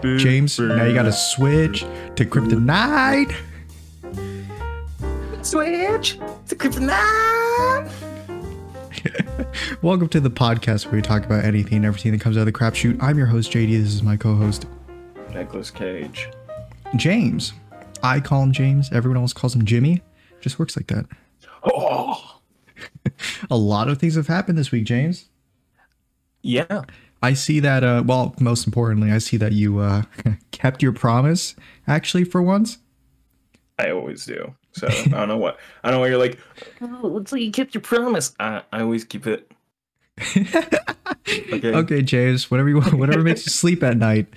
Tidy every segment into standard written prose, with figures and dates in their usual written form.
James, now you gotta switch to kryptonite. Switch to kryptonite. Welcome to the podcast where we talk about anything and everything that comes out of the crap chute. I'm your host, JD. This is my co-host, Nicolas Cage. James. I call him James. Everyone else calls him Jimmy. Just works like that. Oh, A lot of things have happened this week, James. yeah. I see that, well, most importantly, I see that you kept your promise, actually, for once. I always do. So I don't know what you're like. Oh, looks like you kept your promise. I always keep it. Okay, James. Whatever you want, whatever makes you sleep at night.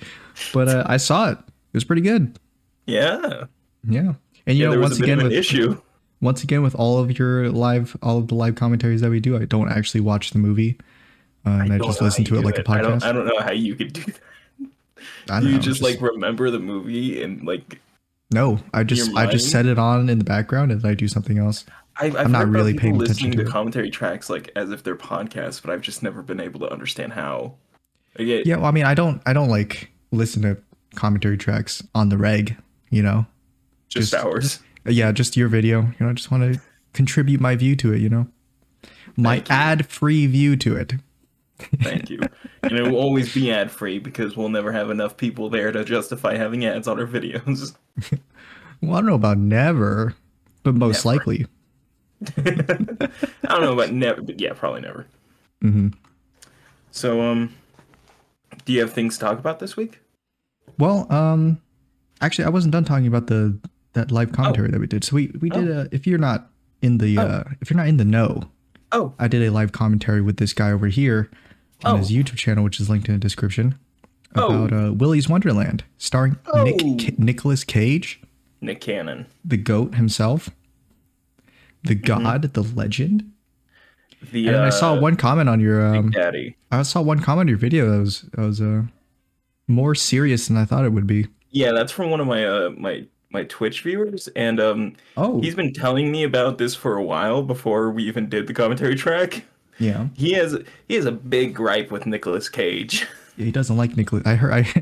But I saw it. It was pretty good. Yeah. Yeah. And you know, there was once a bit again, of an with issue. once again with all of the live commentaries that we do, I don't actually watch the movie. And I just listen to it like a podcast. I don't know how you could do that. I don't know, just like remember the movie and like. No, I just set it on in the background and I do something else. I'm not really paying attention listening to to it. commentary tracks like as if they're podcasts, but I've just never been able to understand how. Yeah, well, I mean, I don't like listen to commentary tracks on the reg, you know. Just ours. Yeah, just your video. You know, I just want to contribute my view to it, you know. My ad-free view to it. Thank you. And it will always be ad-free because we'll never have enough people there to justify having ads on our videos. Well, I don't know about never, but most likely. I don't know about never, but yeah, probably never. Mm-hmm. So, do you have things to talk about this week? Well, actually, I wasn't done talking about that live commentary that we did. So we did if you're not in the know, I did a live commentary with this guy over here on his YouTube channel, which is linked in the description, about Willy's Wonderland, starring Nicolas Cage, Nick Cannon, the GOAT himself, the God, the legend. And I saw one comment on your Daddy. I saw one comment on your video that was more serious than I thought it would be. Yeah, that's from one of my Twitch viewers, and he's been telling me about this for a while before we even did the commentary track. Yeah, he has a big gripe with Nicolas Cage. Yeah, he doesn't like Nicolas. I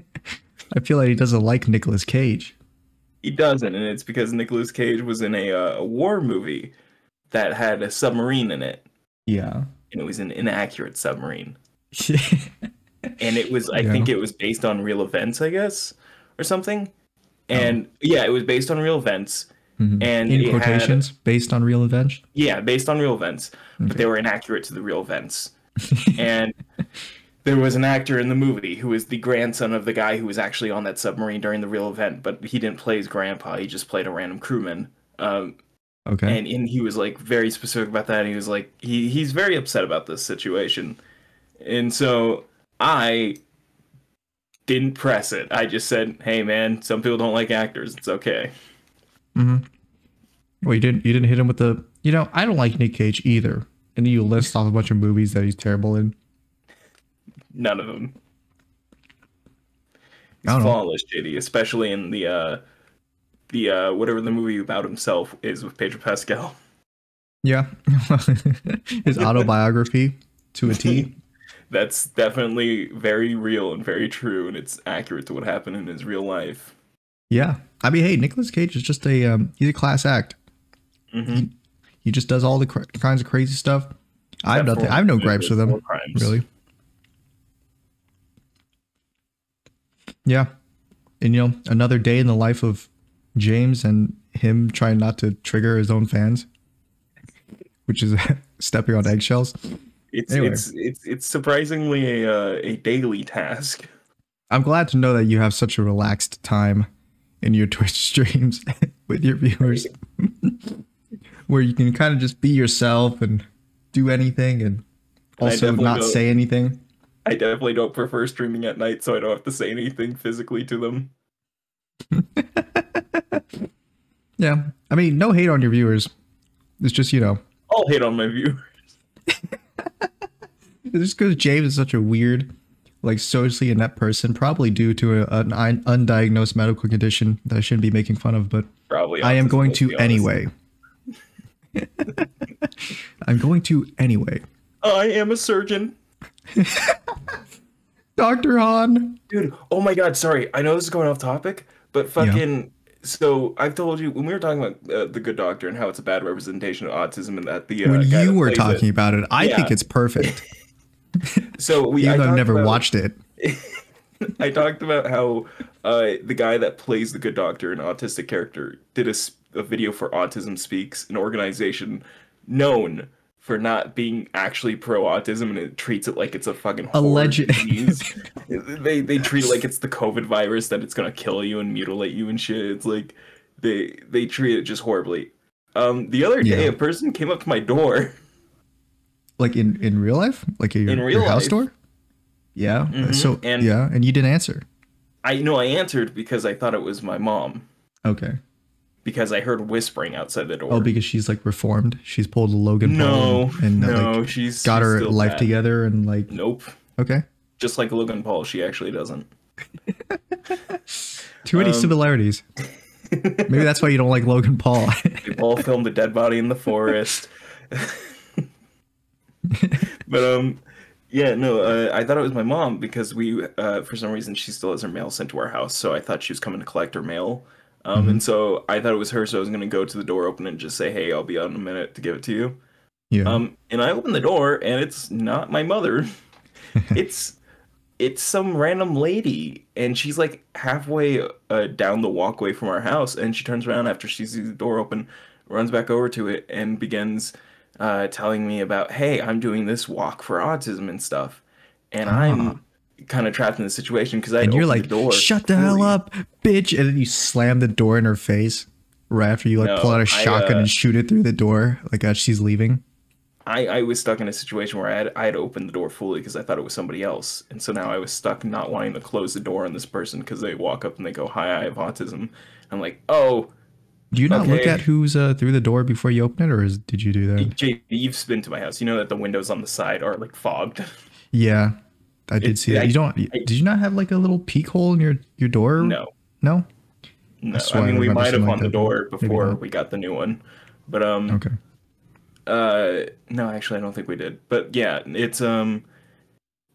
feel like he doesn't like Nicolas Cage. He doesn't, and it's because Nicolas Cage was in a war movie that had a submarine in it. Yeah, and it was an inaccurate submarine. And it was, I think it was based on real events, I guess, or something. And yeah, it was based on real events. Mm-hmm. And in quotations, based on real events. Yeah, based on real events, but they were inaccurate to the real events. And there was an actor in the movie who was the grandson of the guy who was actually on that submarine during the real event, but he didn't play his grandpa. He just played a random crewman. Okay. And he was like very specific about that. He was like, he's very upset about this situation. And so I didn't press it. I just said, "Hey man, some people don't like actors. It's okay." Mm-hmm. Well, you didn't hit him with the, you know, I don't like Nick Cage either. And then you list off a bunch of movies that he's terrible in. None of them. He's flawless, JD, especially in the whatever the movie about himself is with Pedro Pascal. Yeah. His autobiography to a T. That's definitely very real and very true, and it's accurate to what happened in his real life. Yeah. I mean, hey, Nicolas Cage is just he's a class act. Mm-hmm. He just does all the kinds of crazy stuff. I have no gripes with him, really. Yeah. And, you know, another day in the life of James and him trying not to trigger his own fans, which is stepping on eggshells. It's surprisingly a daily task. I'm glad to know that you have such a relaxed time in your Twitch streams with your viewers, where you can kind of just be yourself and do anything and also not say anything. I definitely don't prefer streaming at night, so I don't have to say anything physically to them. Yeah, I mean, no hate on your viewers. It's just, you know, I'll hate on my viewers. It's just because James is such a weird, like, socially inept person, probably due to an undiagnosed medical condition that I shouldn't be making fun of, but probably I am going to anyway. I'm going to anyway. I am a surgeon. Dr. Han. Dude, oh my God, sorry. I know this is going off topic, but fucking, so I've told you when we were talking about The Good Doctor and how it's a bad representation of autism and that the when guy you that were plays talking it, about it, I think it's perfect. So Even though I've never watched it. I talked about how the guy that plays the Good Doctor, an autistic character, did a video for Autism Speaks, an organization known for not being actually pro-autism, and it treats it like it's a fucking horror disease. They treat it like it's the COVID virus, that it's gonna kill you and mutilate you and shit. It's like they treat it just horribly. The other day, a person came up to my door. Like in real life? Like your house door? Yeah. Mm-hmm. So and you didn't answer. I answered because I thought it was my mom. Okay. Because I heard whispering outside the door. Oh, because she's like reformed. She's pulled a Logan Paul and like, she's got her life together and like. Nope. Okay. Just like Logan Paul, she actually doesn't. Too many similarities. Maybe that's why you don't like Logan Paul. They all filmed a dead body in the forest. But yeah, no, I thought it was my mom because we for some reason she still has her mail sent to our house, so I thought she was coming to collect her mail. And so I thought it was her, so I was gonna go to the door, open it, and just say, "Hey, I'll be out in a minute to give it to you." Yeah. And I open the door, and it's not my mother. It's some random lady, and she's like halfway down the walkway from our house, and she turns around after she sees the door open, runs back over to it, and begins telling me about, "Hey, I'm doing this walk for autism and stuff," and I'm kind of trapped in the situation because you're like, the door, "Shut the hell up, bitch!" And then you slam the door in her face right after you pull out a shotgun and shoot it through the door, like as she's leaving. I was stuck in a situation where I had opened the door fully because I thought it was somebody else, and so now I was stuck not wanting to close the door on this person because they walk up and they go, "Hi, I have autism." I'm like, "Oh." Do you not look at who's through the door before you open it, or did you do that? JP, you've been to my house. You know that the windows on the side are like fogged. Yeah, I did see that. Did you not have like a little peek hole in your door? No. No? No. I mean, we might have on the door before we got the new one. But okay. No, actually I don't think we did. But yeah, it's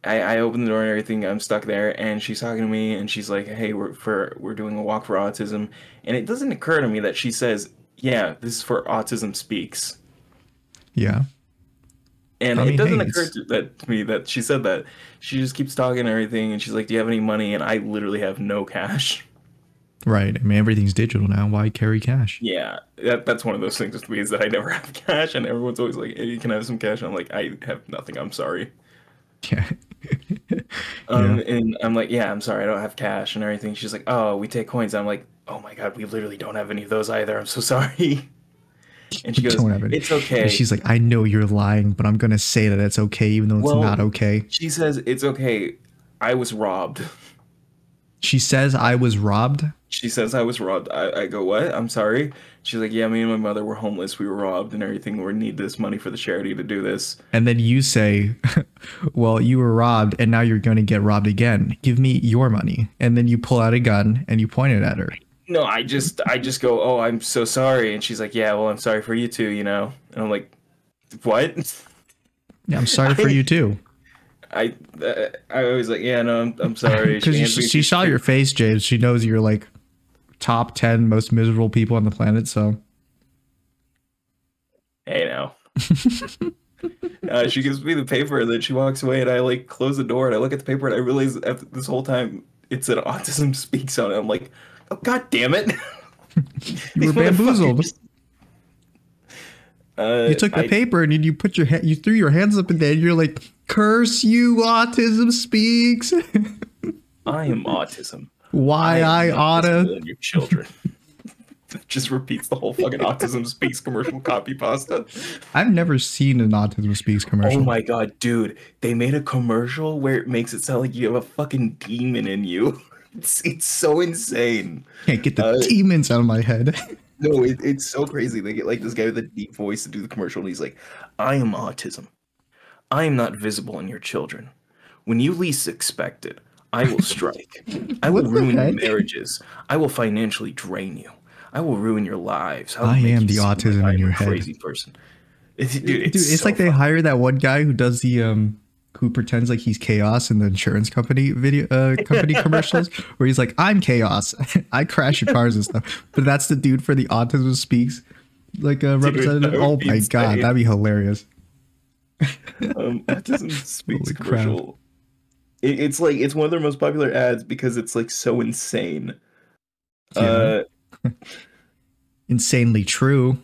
I opened the door and everything, I'm stuck there, and she's talking to me and she's like, "Hey, we're doing a walk for autism." And it doesn't occur to me that she says, "Yeah, this is for Autism Speaks." Yeah. And it doesn't occur to me that she said that. She just keeps talking and everything, and she's like, "Do you have any money?" And I literally have no cash. Right. I mean, everything's digital now. Why carry cash? Yeah, that's one of those things with me, is that I never have cash, and everyone's always like, "Hey, can I have some cash?" And I'm like, "I have nothing. I'm sorry." Yeah. And I'm like, "Yeah, I'm sorry, I don't have cash," and everything. She's like, "Oh, we take coins." I'm like, "Oh my God, we literally don't have any of those either. I'm so sorry." And she goes, "It's okay." And she's like, "I know you're lying, but I'm gonna say that it's okay, even though it's not okay." She says, "It's okay. I was robbed." She says, "I was robbed." She says, "I was robbed." I go, "What? I'm sorry." She's like, "Yeah, me and my mother were homeless. We were robbed and everything. We need this money for the charity to do this." And then you say, "Well, you were robbed and now you're going to get robbed again. Give me your money." And then you pull out a gun and you point it at her. No, I just go, "Oh, I'm so sorry." And she's like, "Yeah, well, I'm sorry for you too, you know." And I'm like, "What?" Yeah, I'm sorry for you too. I was like, "Yeah, no, I'm sorry." Because she saw your face, James. She knows you're like top 10 most miserable people on the planet, so. Hey, now. She gives me the paper, and then she walks away, and I like close the door, and I look at the paper, and I realize after this whole time it said Autism Speaks on it. I'm like, "Oh, God damn it." You were bamboozled. You took the paper and you put you threw your hands up in there and you're like, "Curse you, Autism Speaks." I am autism. Why I oughta. Your children. Just repeats the whole fucking Autism Speaks commercial copy pasta. I've never seen an Autism Speaks commercial. Oh my God, dude. They made a commercial where it makes it sound like you have a fucking demon in you. It's so insane. Can't get the demons out of my head. No, it's so crazy. They get like this guy with a deep voice to do the commercial, and he's like, "I am autism. I am not visible in your children. When you least expect it, I will strike. I will ruin your marriages. I will financially drain you. I will ruin your lives. I am the autism in your head. Crazy person." Dude, it's so like they hire that one guy who does the who pretends like he's Chaos in the insurance company company commercials, where he's like, I'm Chaos, I crash your cars and stuff. But that's the dude for the Autism Speaks like representative. Oh my god, that'd be hilarious. Autism Speaks commercial. It's like, it's one of their most popular ads because it's like so insane. Yeah. Insanely true.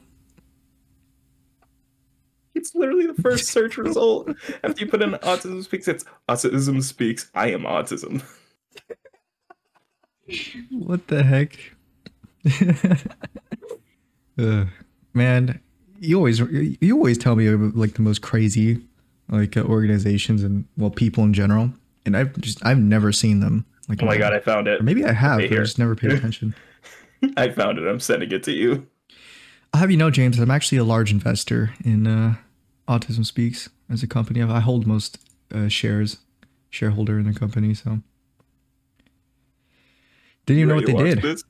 It's literally the first search result. After you put in Autism Speaks, it's Autism Speaks, I am autism. What the heck? Man, you always tell me about, like, the most crazy like organizations and, well, people in general, and I've never seen them. Like, oh my god, I found it. Or maybe I have, but I just never paid attention. I found it. I'm sending it to you. I'll have you know, James, I'm actually a large investor in Autism Speaks as a company. I hold most shareholder in the company, so didn't even know what they did. This?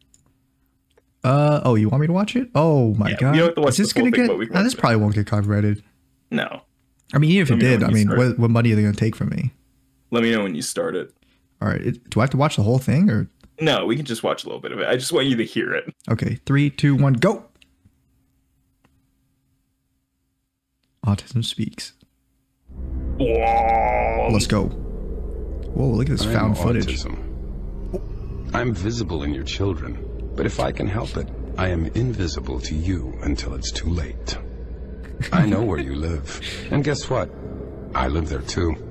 Oh, you want me to watch it? Oh my god, is this gonna get? This probably won't get copyrighted. No. I mean, even if it did, I mean, what money are they gonna take from me? Let me know when you start it. All right. Do I have to watch the whole thing, or? No, we can just watch a little bit of it. I just want you to hear it. Okay, 3, 2, 1, go. Autism Speaks. Whoa. Let's go. Whoa, look at this found footage. I'm visible in your children, but if I can help it, I am invisible to you until it's too late. I know where you live, and guess what? I live there too.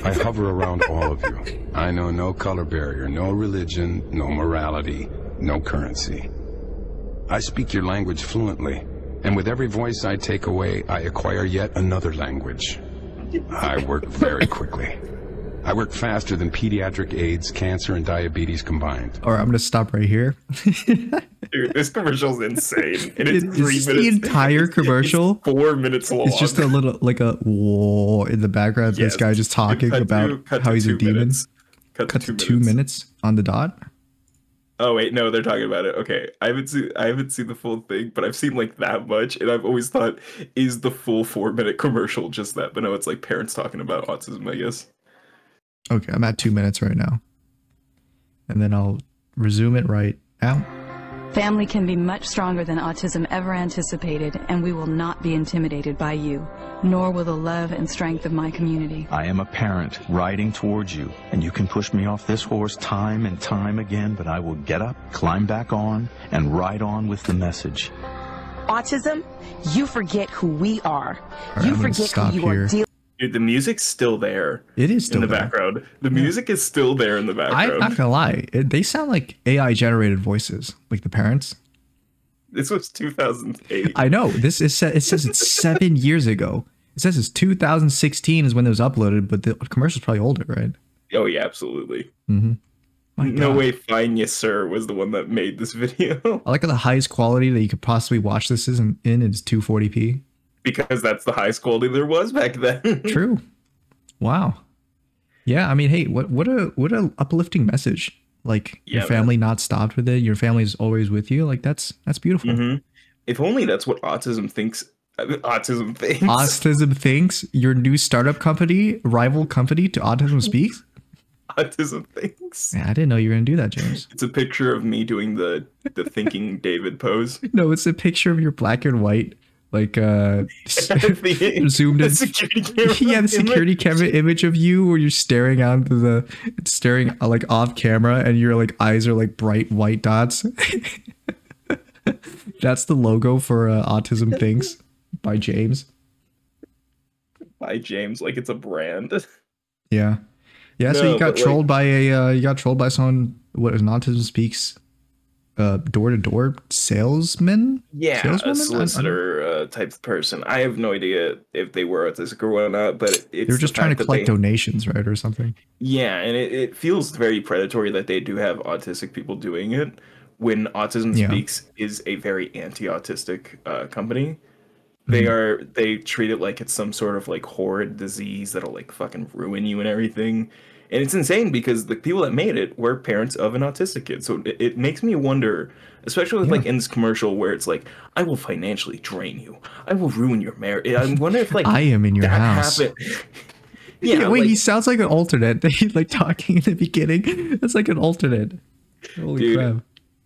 I hover around all of you. I know no color barrier, no religion, no morality, no currency. I speak your language fluently, and with every voice I take away, I acquire yet another language. I work very quickly. I work faster than pediatric AIDS, cancer, and diabetes combined. All right, I'm going to stop right here. Dude, this commercial's insane. And it's 3 minutes. The entire commercial? It's 4 minutes long. It's just a little, like a whoa in the background. Yes. This guy just talking about how he's a demon. Cut to 2 minutes on the dot. Oh wait, no, they're talking about it. Okay, I haven't seen the full thing, but I've seen like that much, and I've always thought, is the full 4-minute commercial just that? But no, it's like parents talking about autism, I guess. Okay, I'm at 2 minutes right now, and then I'll resume it right now. Family can be much stronger than autism ever anticipated, and we will not be intimidated by you, nor will the love and strength of my community. I am a parent riding towards you, and you can push me off this horse time and time again, but I will get up, climb back on, and ride on with the message. Autism, you forget who we are. Right, you forget who you are dealing. Dude, the music's still there. It is still in the background. The music is still there in the background. I'm not gonna lie, they sound like AI generated voices, like the parents. This was 2008. I know. This is it says it's 7 years ago. It says it's 2016 is when it was uploaded, but the commercial's probably older, right? Oh yeah, absolutely. Mm-hmm. No way, Fine Yes Sir was the one that made this video. I like the highest quality that you could possibly watch this in is 240p. Because that's the highest quality there was back then. True. Wow. Yeah, I mean, hey, what a uplifting message. Like, your family not stopped with it. Your family is always with you. Like, that's beautiful. Mm-hmm. If only that's what autism thinks. Autism thinks. Autism thinks. Your new startup company, rival company to Autism Speaks. Autism thinks. Yeah, I didn't know you were gonna do that, James. It's a picture of me doing the thinking David pose. No, it's a picture of your black and white. Like zoomed in. The security camera image of you where you're staring out into staring like off camera and your like eyes are like bright white dots. That's the logo for Autism Thinks by James. By James, like it's a brand. Yeah. Yeah, no, so you got trolled by someone, what is an Autism Speaks door-to-door salesman? Yeah, a solicitor type person. I have no idea if they were autistic or whatnot, but they were just trying to collect donations, right, or something. Yeah, and it feels very predatory that they do have autistic people doing it when Autism Speaks is a very anti-autistic company. They treat it like it's some sort of like horrid disease that'll like fucking ruin you and everything. And it's insane because the people that made it were parents of an autistic kid. So it makes me wonder, especially with like in this commercial where it's like, I will financially drain you. I will ruin your marriage. I wonder if like I am in your house. Yeah, wait, he sounds like an alternate. He's like talking in the beginning. It's like an alternate. Holy crap.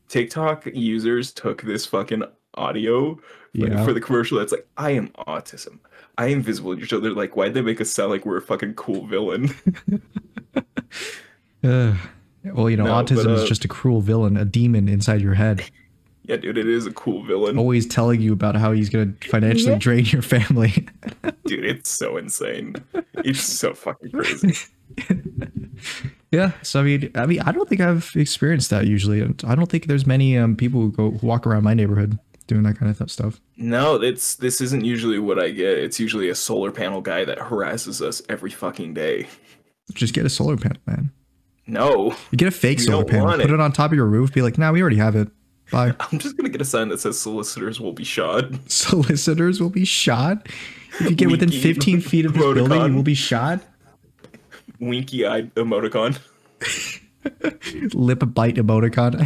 TikTok users took this fucking audio for the commercial. That's like, I am autism. I am visible in your show. They're like, why'd they make us sound like we're a fucking cool villain? Well, you know, autism is just a cruel villain, a demon inside your head. Yeah, dude, it is a cool villain. Always telling you about how he's going to financially drain your family. Dude, it's so insane. It's so fucking crazy. Yeah, so I mean, I don't think I've experienced that usually. I don't think there's many people who walk around my neighborhood doing that kind of stuff. No, this isn't usually what I get. It's usually a solar panel guy that harasses us every fucking day. Just get a solar panel, man. No. You get a fake solar panel, put it on top of your roof, be like, nah, we already have it. Bye. I'm just gonna get a sign that says solicitors will be shot. Solicitors will be shot? If you get within 15 feet of this building, you will be shot? Winky-eyed emoticon. Lip bite emoticon.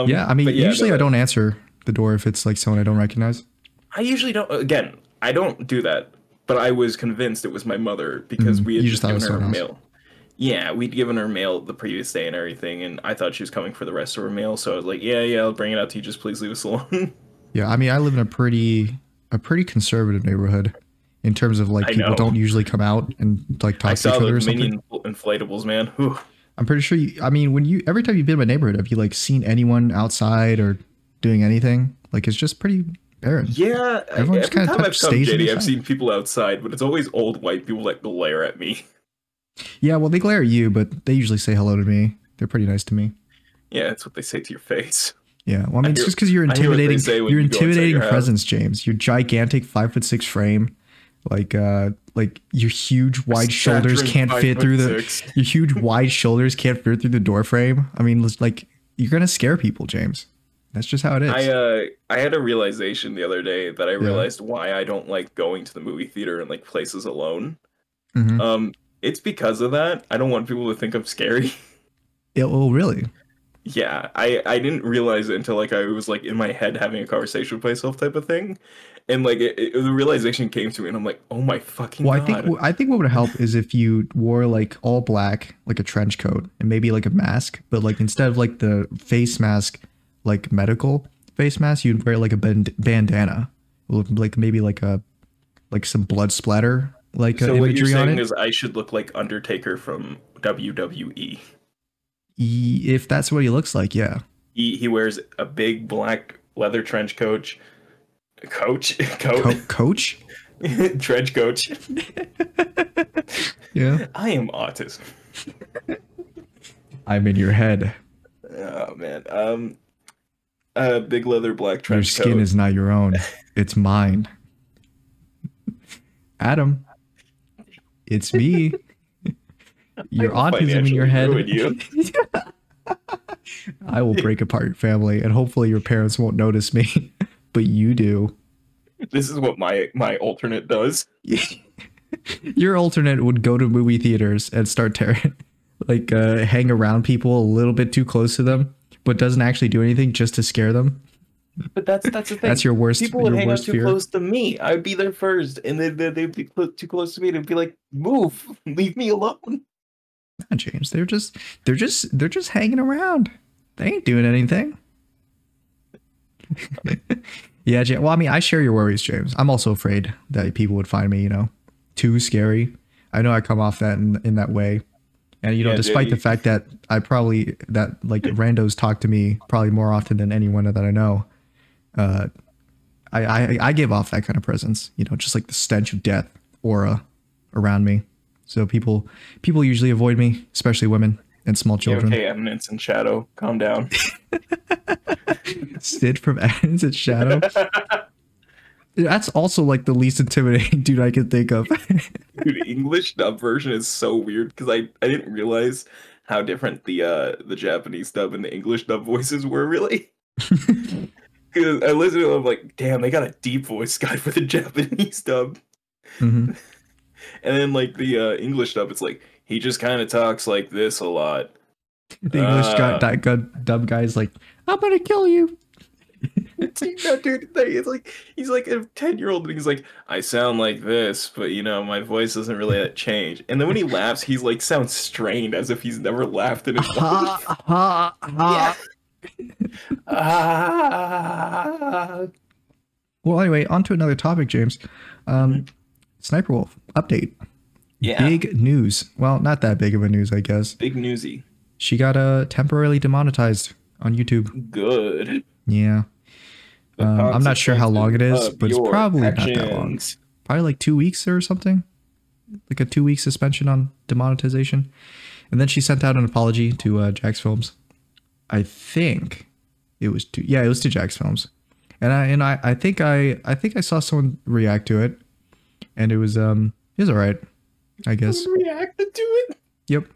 Yeah, I mean, usually I don't answer the door if it's like someone I don't recognize. I usually don't. Again, I don't do that. But I was convinced it was my mother because we had just given her mail. Yeah, we'd given her mail the previous day and everything, and I thought she was coming for the rest of her mail. So I was like, yeah, I'll bring it out to you. Just please leave us alone. Yeah, I mean, I live in a pretty conservative neighborhood in terms of like people don't usually come out and like talk to each other or something. I saw the minion inflatables, man. Whew. I'm pretty sure I mean, every time you've been in my neighborhood, have you like seen anyone outside or doing anything? Like, it's just pretty barren. Yeah, every time I've come JD, I've seen people outside, but it's always old white people that glare at me. Yeah, well, they glare at you, but they usually say hello to me. They're pretty nice to me. Yeah, that's what they say to your face. Yeah, well, I mean, it's just because you're intimidating. You're intimidating presence, James. Your gigantic 5'6" frame, like your huge wide shoulders can't fit through the. Your huge wide shoulders can't fit through the door frame. I mean, like, you're gonna scare people, James. That's just how it is. I had a realization the other day that I realized why I don't like going to the movie theater and like places alone. Mm-hmm. It's because of that. I don't want people to think I'm scary. Oh, really? Yeah, I didn't realize it until like I was like in my head having a conversation with myself type of thing, and like the realization came to me, and I'm like, oh my fucking god. I think what would help is if you wore like all black, like a trench coat, and maybe like a mask, but like instead of like the face mask, like medical face mask, you'd wear like a bandana, like maybe like some blood splatter like so imagery what you're saying on it. Is I should look like Undertaker from WWE. If that's what he looks like, yeah. He wears a big black leather trench coat. Coach? Trench coat. Yeah. I am autism. I'm in your head. Oh man. Big leather black trench coat. Your skin is not your own. It's mine. Adam. It's me. Your autism in your head. I will break apart your family, and hopefully your parents won't notice me, but you do. This is what my alternate does. Your alternate would go to movie theaters and start hang around people a little bit too close to them, but doesn't actually do anything just to scare them. But that's the thing. That's your worst. People would hang out too close to me. I would be there first, and then they'd be too close to me, and be like, "Move, leave me alone." Not James. They're just hanging around. They ain't doing anything. Yeah, James. Well, I mean, I share your worries, James. I'm also afraid that people would find me, too scary. I know I come off that in that way, and despite the fact that randos talk to me probably more often than anyone that I know. I give off that kind of presence, just like the stench of death aura around me. So people usually avoid me, especially women and small children. Okay, Eminence and Shadow, calm down. Sid from Eminence and Shadow. That's also like the least intimidating dude I could think of. Dude, English dub version is so weird because I didn't realize how different the Japanese dub and the English dub voices were really. Because I listened to it, I'm like, damn, they got a deep voice guy for the Japanese dub. Mm-hmm. And then like the English dub, it's like he just kind of talks like this a lot. The English dub guy's like, I'm gonna kill you. No, dude, he's like a 10-year-old and he's like, I sound like this, but you know, my voice doesn't really change. And then when he laughs, he's like sounds strained as if he's never laughed in his life. Yeah. Well, anyway, on to another topic, James. Sniper Wolf update. Yeah. Big news. Well, not that big of a news, I guess. Big newsy. She got temporarily demonetized on YouTube. Good. Yeah. I'm not sure how long it is, but it's probably not that long. Probably like 2 weeks or something. Like a 2-week suspension on demonetization. And then she sent out an apology to Jax Films. I think it was to Jax Films. And I think I saw someone react to it, and it was alright, I guess. Someone reacted to it? Yep.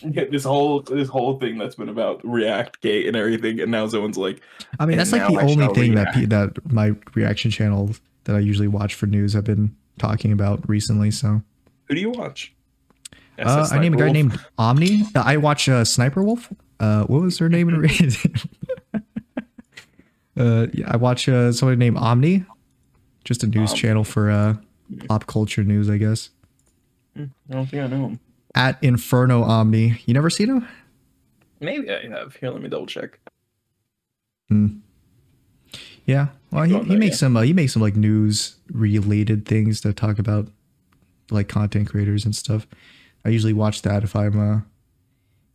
Yeah, this whole thing that's been about React Gate and everything, and now someone's like, I mean, that's like the only thing that my reaction channel that I usually watch for news have been talking about recently. So, who do you watch? I name a guy named Omni. I watch Sniper Wolf. What was her name? I watch somebody named Omni, just a news channel for pop culture news, I guess. I don't think I know him. At Inferno Omni. You never seen him? Maybe I have. Here, let me double check. Yeah. Well, he makes some like news related things to talk about, like content creators and stuff. I usually watch that if I'm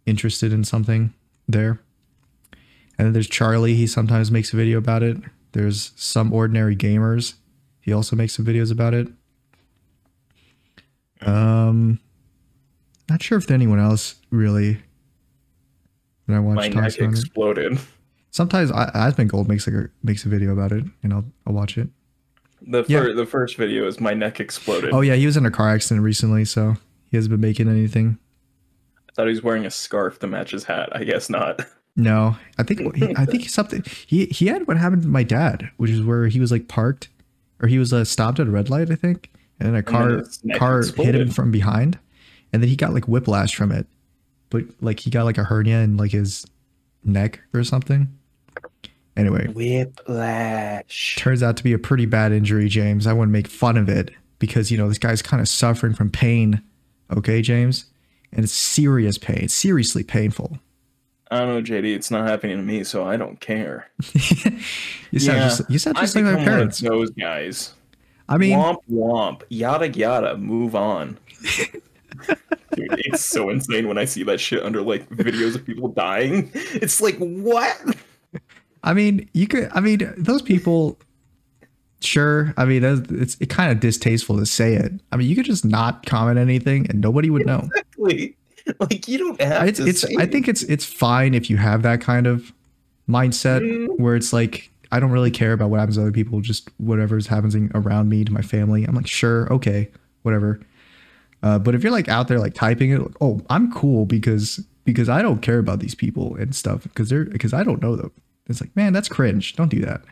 interested in something there. And then there's Charlie. He sometimes makes a video about it. There's Some Ordinary Gamers. He also makes some videos about it. Not sure if there's anyone else really that I watch. My neck exploded. Sometimes Asmongold makes a video about it, and I'll watch it. The first video is My Neck Exploded. Oh yeah, he was in a car accident recently, so he hasn't been making anything. I thought he was wearing a scarf to match his hat. I guess not. No, I think something he had what happened to my dad, which is where he was like parked, or he was stopped at a red light, I think, and then a car hit him from behind, and then he got like whiplash from it, but like he got like a hernia in like his neck or something. Anyway, whiplash turns out to be a pretty bad injury, James. I wouldn't make fun of it because, you know, this guy's kind of suffering from pain. Okay, James, and it's serious pain, seriously painful. I don't know, JD. It's not happening to me, so I don't care. you sound just like my parents. One of those guys. I mean, womp womp, yada yada. Move on. Dude, it's so insane when I see that shit under like videos of people dying. It's like, what? I mean, those people. Sure. I mean, it's kind of distasteful to say it. I mean, you could just not comment anything and nobody would know. Exactly. Like, you don't have to say I think it's fine if you have that kind of mindset where it's like, I don't really care about what happens to other people, just whatever's happening around me, to my family. I'm like, sure, okay, whatever. But if you're like out there like typing it, like, oh, I'm cool because I don't care about these people and stuff because I don't know them. It's like, man, that's cringe. Don't do that.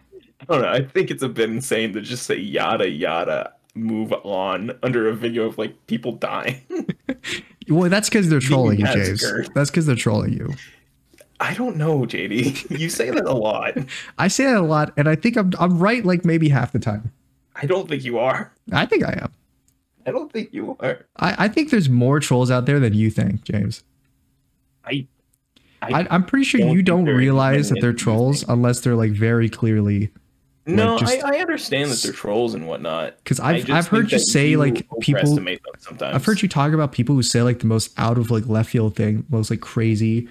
I don't know. I think it's a bit insane to just say yada yada, move on under a video of like people dying. Well, that's because they're trolling you, James. That's because they're trolling you. I don't know, JD. You say that a lot. I say that a lot, and I think I'm right like maybe half the time. I don't think you are. I think I am. I don't think you are. I think there's more trolls out there than you think, James. I'm pretty sure you don't realize that they're trolls unless they're like very clearly. No, like I understand that they're trolls and whatnot. Because I've heard you say like people. Sometimes. I've heard you talk about people who say like the most out of like left field thing, most like crazy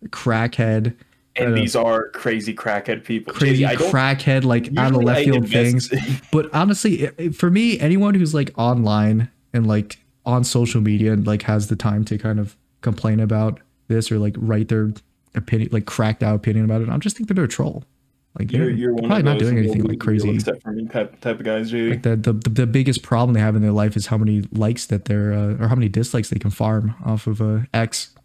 crackhead. And these are crazy crackhead people. Crazy crackhead, like out of left field things. But honestly, for me, anyone who's like online and like on social media and like has the time to kind of complain about this or like write their opinion, like cracked out opinion about it, I just think that they're a troll. Like you're probably not doing anything like crazy. Except for me type of guys, JD. Like the biggest problem they have in their life is how many likes that they're or how many dislikes they can farm off of X.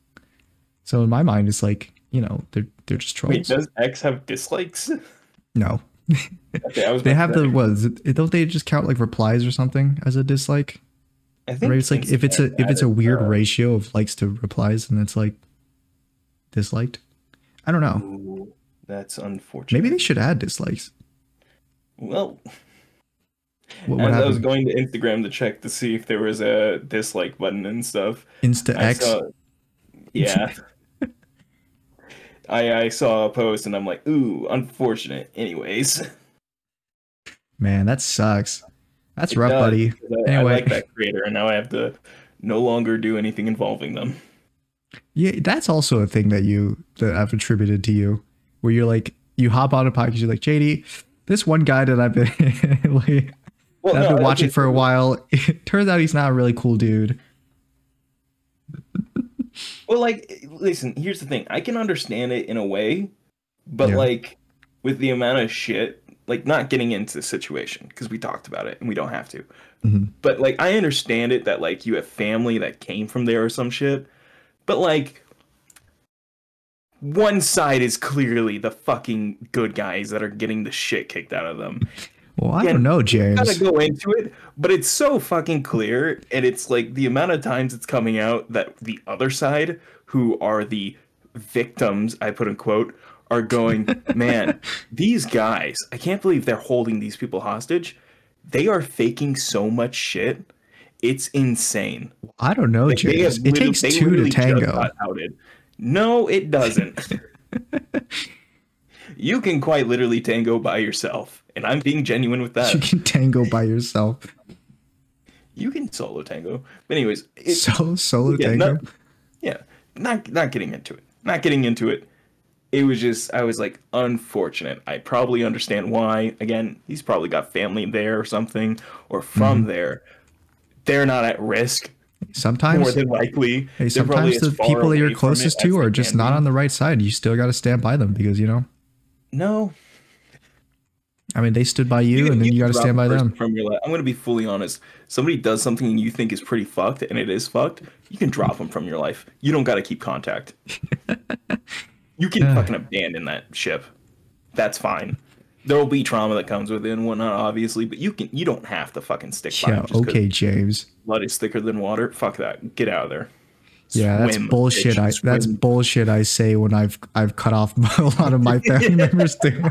So in my mind, it's like, you know, they're just trolls. Wait, does X have dislikes? No. Okay, they have don't they just count like replies or something as a dislike? I think right? It's like if it's a weird ratio of likes to replies, and it's like disliked. I don't know. Ooh, that's unfortunate. Maybe they should add dislikes. Well, What as I was happened? going to Instagram to check to see if there was a dislike button and stuff, Insta I X. saw, yeah, I saw a post and I'm like, ooh, unfortunate. Anyways, Man, that sucks. That's it rough, does. buddy. I Anyway, like that creator, and now I have to no longer do anything involving them. yeah, that's also a thing that I've attributed to you, where you're like, you hop on a podcast, you're like, JD, this one guy that I've been like, Well, I've no, been watching okay, for a while. It turns out he's not a really cool dude. well, like, listen, here's the thing. I can understand it in a way, but Yeah. like, with the amount of shit, like, not getting into the situation because we talked about it and we don't have to. Mm-hmm. But like, I understand it that like you have family that came from there or some shit. But like, one side is clearly the fucking good guys that are getting the shit kicked out of them. Well, I don't know, James. Gotta go into it, but it's so fucking clear, and it's like the amount of times it's coming out that the other side, who are the victims, I put in quote, are going, man, these guys, I can't believe they're holding these people hostage. They are faking so much shit. It's insane. I don't know, Like, James. It takes two to literally just tango. got outed. No, it doesn't. You can quite literally tango by yourself, and I'm being genuine with that. You can tango by yourself. You can solo tango. But anyways, Solo tango. Not getting into it. Not getting into it. It was just, I was like, unfortunate. I probably understand why. Again, he's probably got family there or something, or from there. They're not at risk. Sometimes, more than likely. hey, sometimes the people that you're closest to are just not on the right side. You still got to stand by them because, you know. No. I mean, they stood by you, and then you got to stand by them. From your life. I'm going to be fully honest. Somebody does something and you think is pretty fucked, and it is fucked, you can drop them from your life. You don't got to keep contact. You can fucking abandon that ship. That's fine. There will be trauma that comes with it and whatnot, obviously, but you don't have to fucking stick by Yeah, them. okay, James. Blood is thicker than water. Fuck that. Get out of there. Yeah, that's bullshit. That's bullshit. I say when I've cut off a lot of my family members too.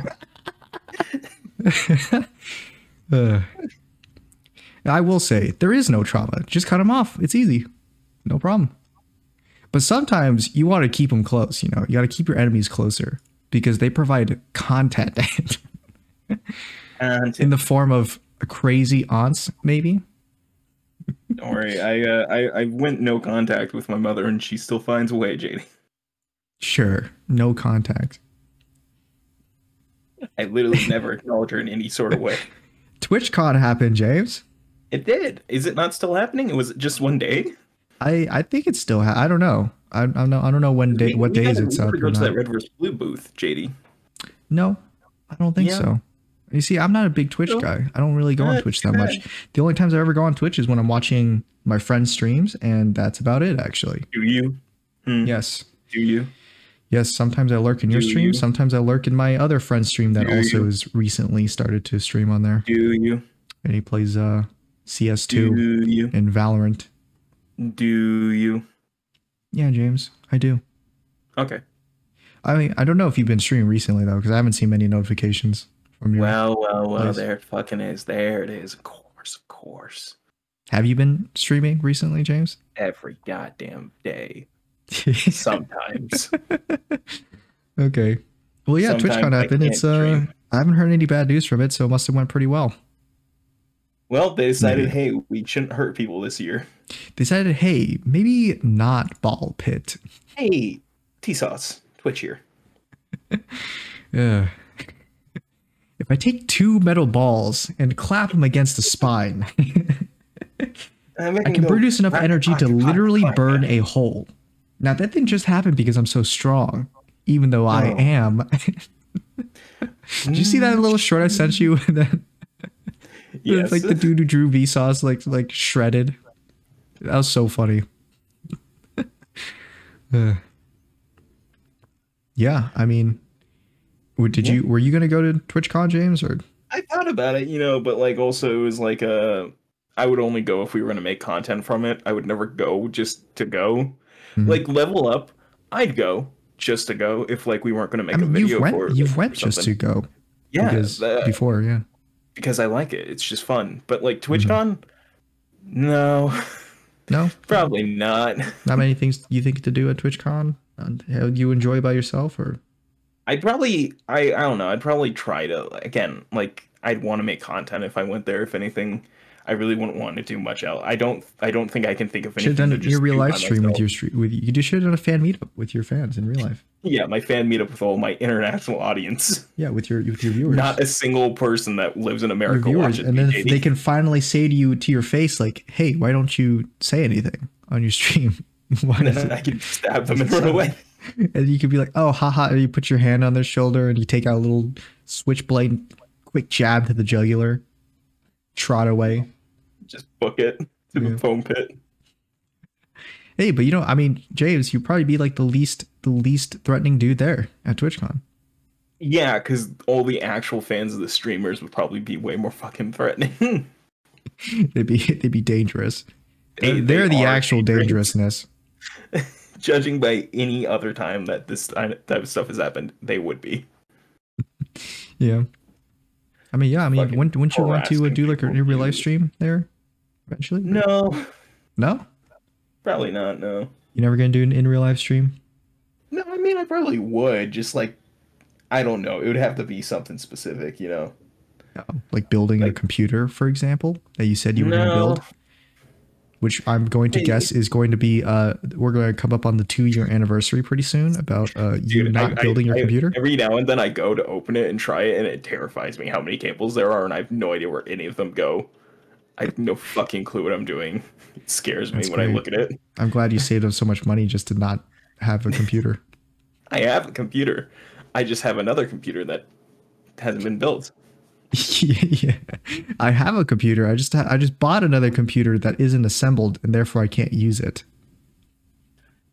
I will say there is no trauma. Just cut them off. It's easy, no problem. But sometimes you want to keep them close. You know, you got to keep your enemies closer because they provide content in the form of crazy aunts, maybe. Don't worry, I went no contact with my mother, and she still finds a way, JD. Sure, no contact. I literally never acknowledge her in any sort of way. TwitchCon happened, James. It did. Is it not still happening? It was just one day. I think it's still. I don't know. I don't know what days it's up. Go to that Red vs. Blue booth, JD. No, I don't think so. You see, I'm not a big Twitch guy. I don't really go on Twitch that much. The only times I ever go on Twitch is when I'm watching my friends' streams, and that's about it, actually. Do you? Yes. Do you? Yes, sometimes I lurk in your stream. Sometimes I lurk in my other friend's stream that also has recently started to stream on there. Do you? And he plays CS2 and Valorant. Do you? Yeah, James, I do. Okay. I mean, I don't know if you've been streaming recently, though, because I haven't seen many notifications from your Well, there it fucking is. There it is. Of course. Have you been streaming recently, James? Every goddamn day. Sometimes. Okay. Well, yeah, TwitchCon happened. It's I haven't heard any bad news from it, so it must have went pretty well. Well, they decided, hey, we shouldn't hurt people this year. They decided, hey, maybe not ball pit. Hey, T-Sauce, Twitch here. Yeah. If I take 2 metal balls and clap them against the spine, I can produce enough energy to literally burn a hole. Now, that didn't just happen because I'm so strong, even though I am. Did you see that little short I sent you? Yes. Like the dude who drew Vsauce like shredded. That was so funny. Yeah, I mean, were you gonna go to TwitchCon, James? Or I thought about it, but like also it was like I would only go if we were gonna make content from it. I would never go just to go. Mm-hmm. Like Level Up, I'd go just to go if like we weren't gonna make a video for it. You've went just to go. Yeah, before, yeah. because I like it. It's just fun. But like TwitchCon, no, No, probably not. not many things you think to do at TwitchCon. How you enjoy by yourself, or I don't know. I'd probably try to again. Like I'd want to make content if I went there. If anything, I really wouldn't want to do much else. I don't think I can think of anything. Should have done to your real do life by stream myself. with you. You should have done a fan meetup with your fans in real life. Yeah, my fan meetup with all my international audience. Yeah, with your viewers. Not a single person that lives in America viewers, watches and then me, they can finally say to you to your face, like, "Hey, why don't you say anything on your stream?" Why and does then it? I can stab them and run away. And you could be like, "Oh, haha!" And you put your hand on their shoulder and you take out a little switchblade, quick jab to the jugular, trot away. Just book it to the foam pit. Hey, but you know, I mean, James, you'd probably be like the least threatening dude there at TwitchCon. Yeah, because all the actual fans of the streamers would probably be way more fucking threatening. they'd be dangerous. They're the are actual dangerous. dangerousness. Judging by any other time that this type of stuff has happened, they would be. Yeah. I mean, Fucking wouldn't you want to harassing do like a people, real life dude. stream there eventually? No, No? probably not. No. You never gonna do an in real life stream? No, I mean, I probably would. Just like, I don't know. It would have to be something specific, you know? No. Like building a Like- computer, for example, that you said you were gonna No. build? Which I'm going to Hey. guess is going to be we're going to come up on the 2-year anniversary pretty soon about you Dude, not building your computer. Every now and then I go to open it and try it, and it terrifies me how many cables there are, and I have no idea where any of them go. I have no fucking clue what I'm doing. It scares me That's when I great. look at it. I'm glad you saved up so much money just to not have a computer. I have a computer. I just have another computer that hasn't been built. Yeah, I have a computer. I just bought another computer that isn't assembled, and therefore I can't use it.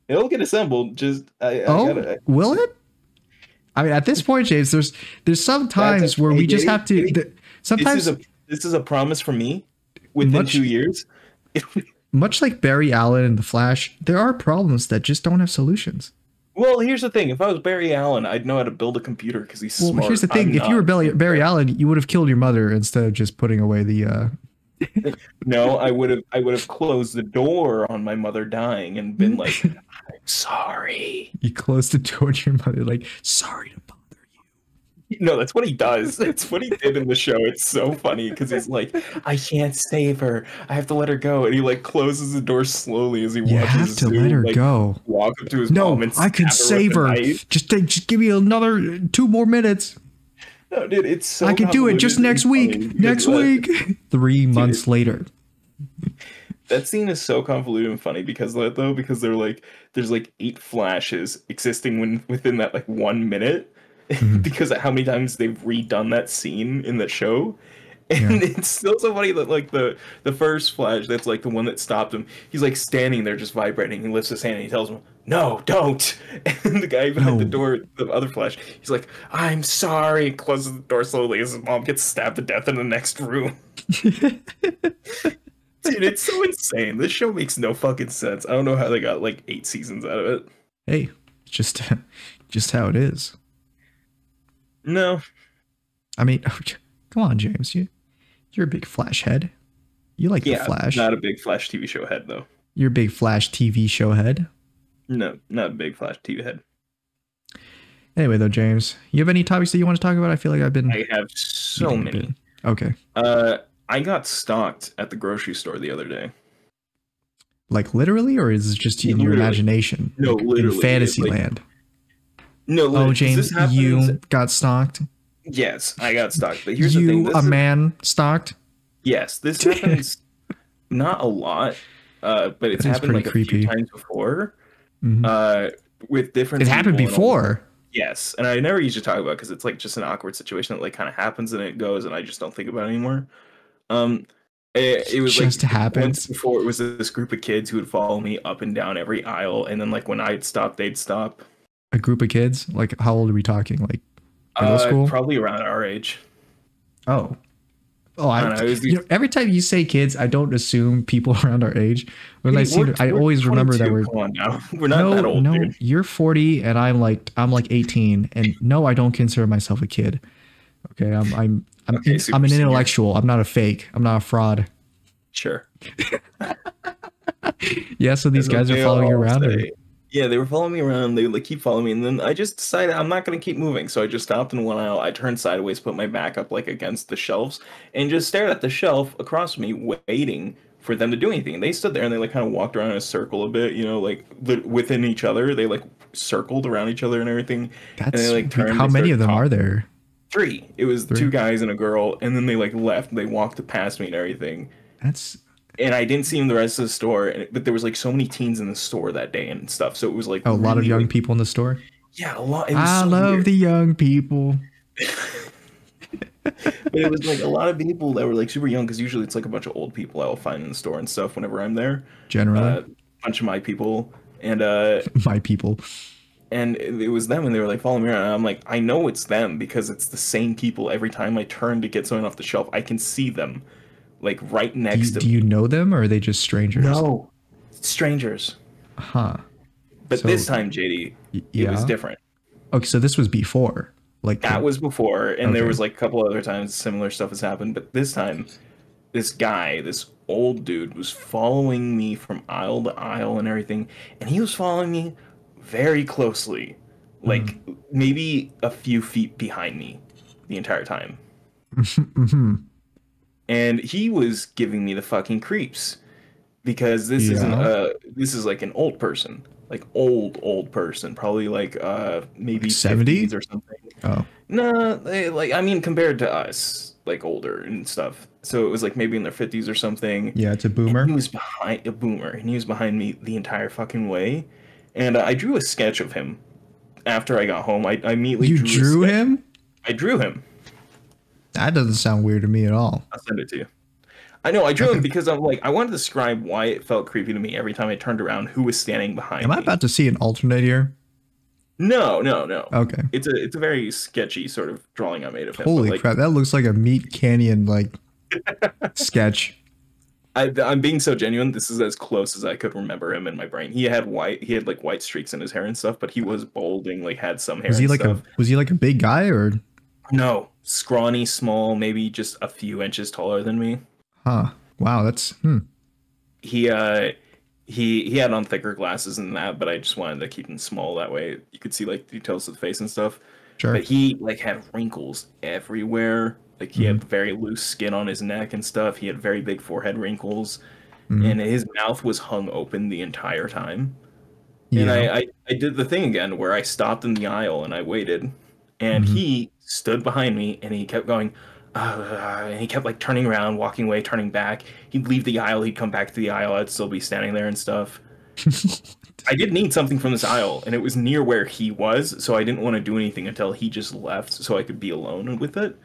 It'll get assembled. Just I Will it? I mean, at this point, James, there's some times where we just have to. Sometimes this is a promise from me. Within 2 years, much like Barry Allen in The Flash, there are problems that just don't have solutions. well, here's the thing. If I was Barry Allen, I'd know how to build a computer because he's Well, smart. here's the thing: if you were Barry Allen, you would have killed your mother instead of just putting away the. No, I would have closed the door on my mother dying and been like, "I'm sorry." You closed the door to your mother, like, sorry to bother you. No, that's what he does. That's what he did in the show. It's so funny because he's like, "I can't save her. I have to let her go," and he like closes the door slowly as he You watches have to Sue, let her like, go. walk up to his No, mom and I could save stab her. with a knife. Just give me another 2 more minutes. No, dude, it's so. I could do it just convoluted next and week. funny because, Next week. 3 months later. That scene is so convoluted and funny because they're like, there's like 8 flashes existing within that like 1 minute because of how many times they've redone that scene in that show. And it's still so funny that like the first flash, that's like the one that stopped him. He's like standing there just vibrating. He lifts his hand and he tells him, "No, don't." And the guy behind the door, the other flash, he's like, "I'm sorry." Closes the door slowly as his mom gets stabbed to death in the next room. Dude, it's so insane. This show makes no fucking sense. I don't know how they got like 8 seasons out of it. Hey, just how it is. No. I mean, come on, James. You're a big Flash head. You like the Flash. Not a big Flash TV show head though. You're a big Flash TV show head. No, not a big Flash TV head. Anyway, though, James, you have any topics that you want to talk about? I feel like I have so many. Okay. I got stalked at the grocery store the other day. Like literally, or is it just in your imagination? No, like, literally. In fantasy land. No, literally. Oh, James, you got stalked? Yes, I got stalked. But here's the thing. You, a man, stalked? Yes, this happens not a lot, but it's happened like creepy. a few times before. With different. It happened before. Yes, and I never usually talk about it because it's like just an awkward situation that like kind of happens and it goes, and I just don't think about it anymore. It was just like happens. Once before, it was this group of kids who would follow me up and down every aisle, and then like when I'd stop, they'd stop. A group of kids? Like how old are we talking? Like middle school? Probably around our age. Oh, every time you say kids, I don't assume people around our age. When I always remember that we're. Come on now, we're not that old. No, dude. you're 40 and I'm like 18, and no, I don't consider myself a kid. Okay, Okay, I'm an senior. intellectual. I'm not a fake. I'm not a fraud. Sure. Yeah, so these guys are following you around, or yeah, they were following me around. They like keep following me, and then I just decided I'm not going to keep moving. So I just stopped in one aisle. I turned sideways, put my back up like against the shelves, and just stared at the shelf across from me, waiting for them to do anything. And they stood there and they like kind of walked around in a circle a bit, you know, like within each other. They like circled around each other and everything. that's and they like turned. how many of them are there? 3. It was 2 guys and a girl, and then they like left. They walked past me and everything. And I didn't see him the rest of the store, but there was like so many teens in the store that day and stuff. So it was like a lot of young people in the store. Yeah, a lot. I love the young people. But it was like a lot of people that were like super young, because usually it's like a bunch of old people I will find in the store and stuff whenever I'm there. Generally, a bunch of my people and my people. And it was them, and they were like following me around. And I'm like, I know it's them because it's the same people every time I turn to get something off the shelf. I can see them. Like right next to me. Do you know them, or are they just strangers? No, strangers. Huh. But so, this time, JD, it was different. Okay, so this was before. Like that was before, and there was like a couple other times similar stuff has happened. But this time, this guy, this old dude, was following me from aisle to aisle and everything, and he was following me very closely, like maybe a few feet behind me the entire time. And he was giving me the fucking creeps, because this is like an old person, like old person, probably like maybe 70s or something. Oh no, like I mean compared to us, like older and stuff. So it was like maybe in their 50s or something. Yeah, it's a boomer. And he was behind a boomer, and he was behind me the entire fucking way. And I drew a sketch of him after I got home. I immediately drew him. I drew him. That doesn't sound weird to me at all. I'll send it to you. I know, I drew him because I'm like, I wanted to describe why it felt creepy to me every time I turned around who was standing behind me. Am I about to see an alternate here? No. Okay. It's a very sketchy sort of drawing I made of him. Holy crap, that looks like a Meat Canyon like sketch. I'm being so genuine. This is as close as I could remember him in my brain. He had like white streaks in his hair and stuff, but he was balding, like had some hair. Was he like a big guy, or? No, scrawny, small, maybe just a few inches taller than me. Huh. Wow, that's He had on thicker glasses than that, but I just wanted to keep him small, that way you could see like details of the face and stuff. Sure. But he like had wrinkles everywhere. Like he had very loose skin on his neck and stuff. He had very big forehead wrinkles, and his mouth was hung open the entire time. Yeah. And I did the thing again where I stopped in the aisle and I waited, and he stood behind me and he kept going, and he kept like turning around, walking away, turning back. He'd leave the aisle, he'd come back to the aisle, I'd still be standing there and stuff. I did need something from this aisle, and it was near where he was, so I didn't want to do anything until he just left so I could be alone with it.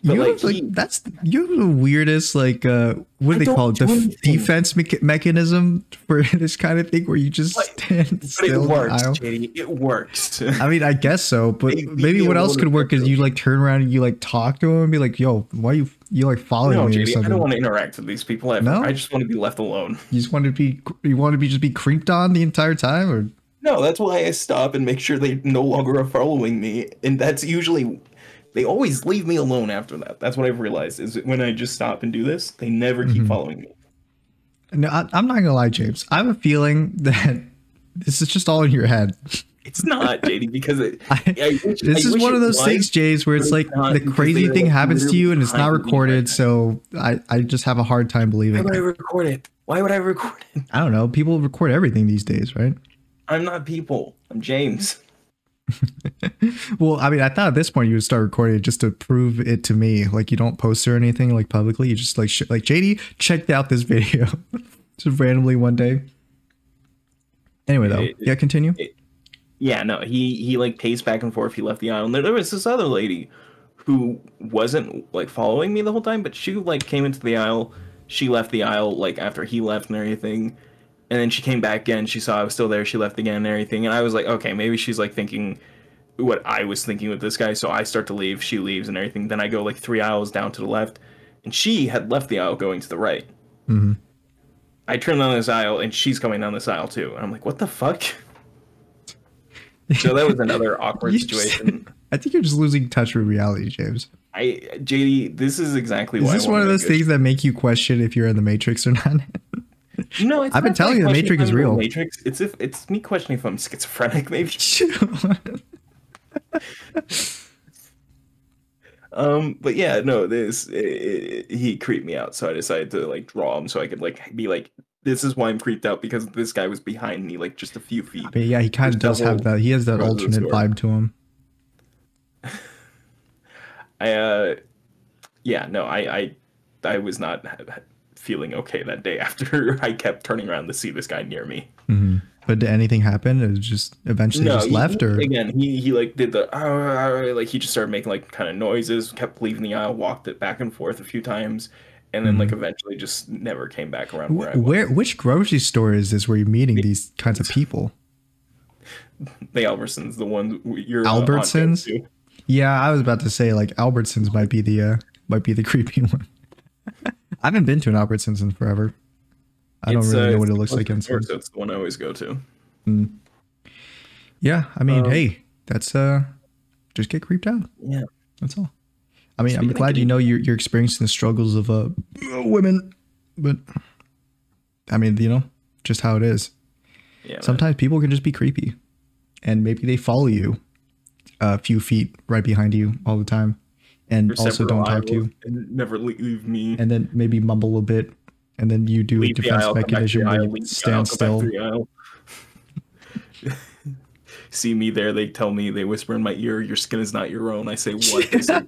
But you have the weirdest like what do they call it, the defense mechanism for this kind of thing, where you just stand still. It works, JD. It works. I mean, I guess so, but maybe what else could work is you like turn around and you like talk to him and be like, "Yo, why you like following me?" JD, or something. I don't want to interact with these people ever. No? I just want to be left alone. You just want to be creeped on the entire time, or no? That's why I stop and make sure they no longer are following me, and that's usually. They always leave me alone after that. That's what I've realized, is when I just stop and do this, they never keep following me. No, I'm not going to lie, James. I have a feeling that this is just all in your head. It's not, JD, because this is one of those things, James, where it's like the crazy thing happens to you and it's not recorded. So I just have a hard time believing. Why would I record it? Why would I record it? I don't know. People record everything these days, right? I'm not people. I'm James. Well, I mean, I thought at this point you would start recording it just to prove it to me. Like, you don't post or anything like publicly. You just like JD checked out this video just randomly one day. Anyway, though, yeah, continue. Yeah, no, he like paced back and forth. He left the aisle, and there was this other lady who wasn't like following me the whole time, but she like came into the aisle. She left the aisle like after he left and everything. And then she came back again. She saw I was still there. She left again and everything. And I was like, okay, maybe she's like thinking what I was thinking with this guy. So I start to leave. She leaves and everything. Then I go like 3 aisles down to the left. And she had left the aisle going to the right. I turn down this aisle and she's coming down this aisle too. And I'm like, what the fuck? So that was another awkward situation. I think you're just losing touch with reality, James. JD, this is exactly why. Is this one of those things that make you question if you're in the Matrix or not? No, I've been telling you the Matrix is real. Matrix. It's me questioning if I'm schizophrenic, maybe. But yeah, no, he creeped me out, so I decided to like draw him so I could like be like, this is why I'm creeped out, because this guy was behind me like just a few feet. But yeah, he kind of does have that. He has that alternate vibe to him. I was not feeling okay that day after I kept turning around to see this guy near me. Mm-hmm. But did anything happen? It was just eventually just left, or again he like did the like he just started making like kind of noises, kept leaving the aisle, walked it back and forth a few times, and then like eventually just never came back around where I was. Which grocery store is this where you're meeting these kinds of people? The Albertsons, the one you're Albertsons. Yeah, I was about to say like Albertsons might be the creepy one. I haven't been to an Albertsons in forever. I don't really know what it looks like inside. So it's the one I always go to. Yeah, I mean, hey, that's just get creeped out. Yeah, that's all. I mean, I'm glad you know you're experiencing the struggles of women, but I mean, you know, just how it is. Yeah. Sometimes people can just be creepy, and maybe they follow you a few feet right behind you all the time, and also don't talk to you, and never leave me, and then maybe mumble a bit. And then you do a defense mechanism where you stand still. See me there, they tell me, they whisper in my ear, your skin is not your own. I say, what? They say,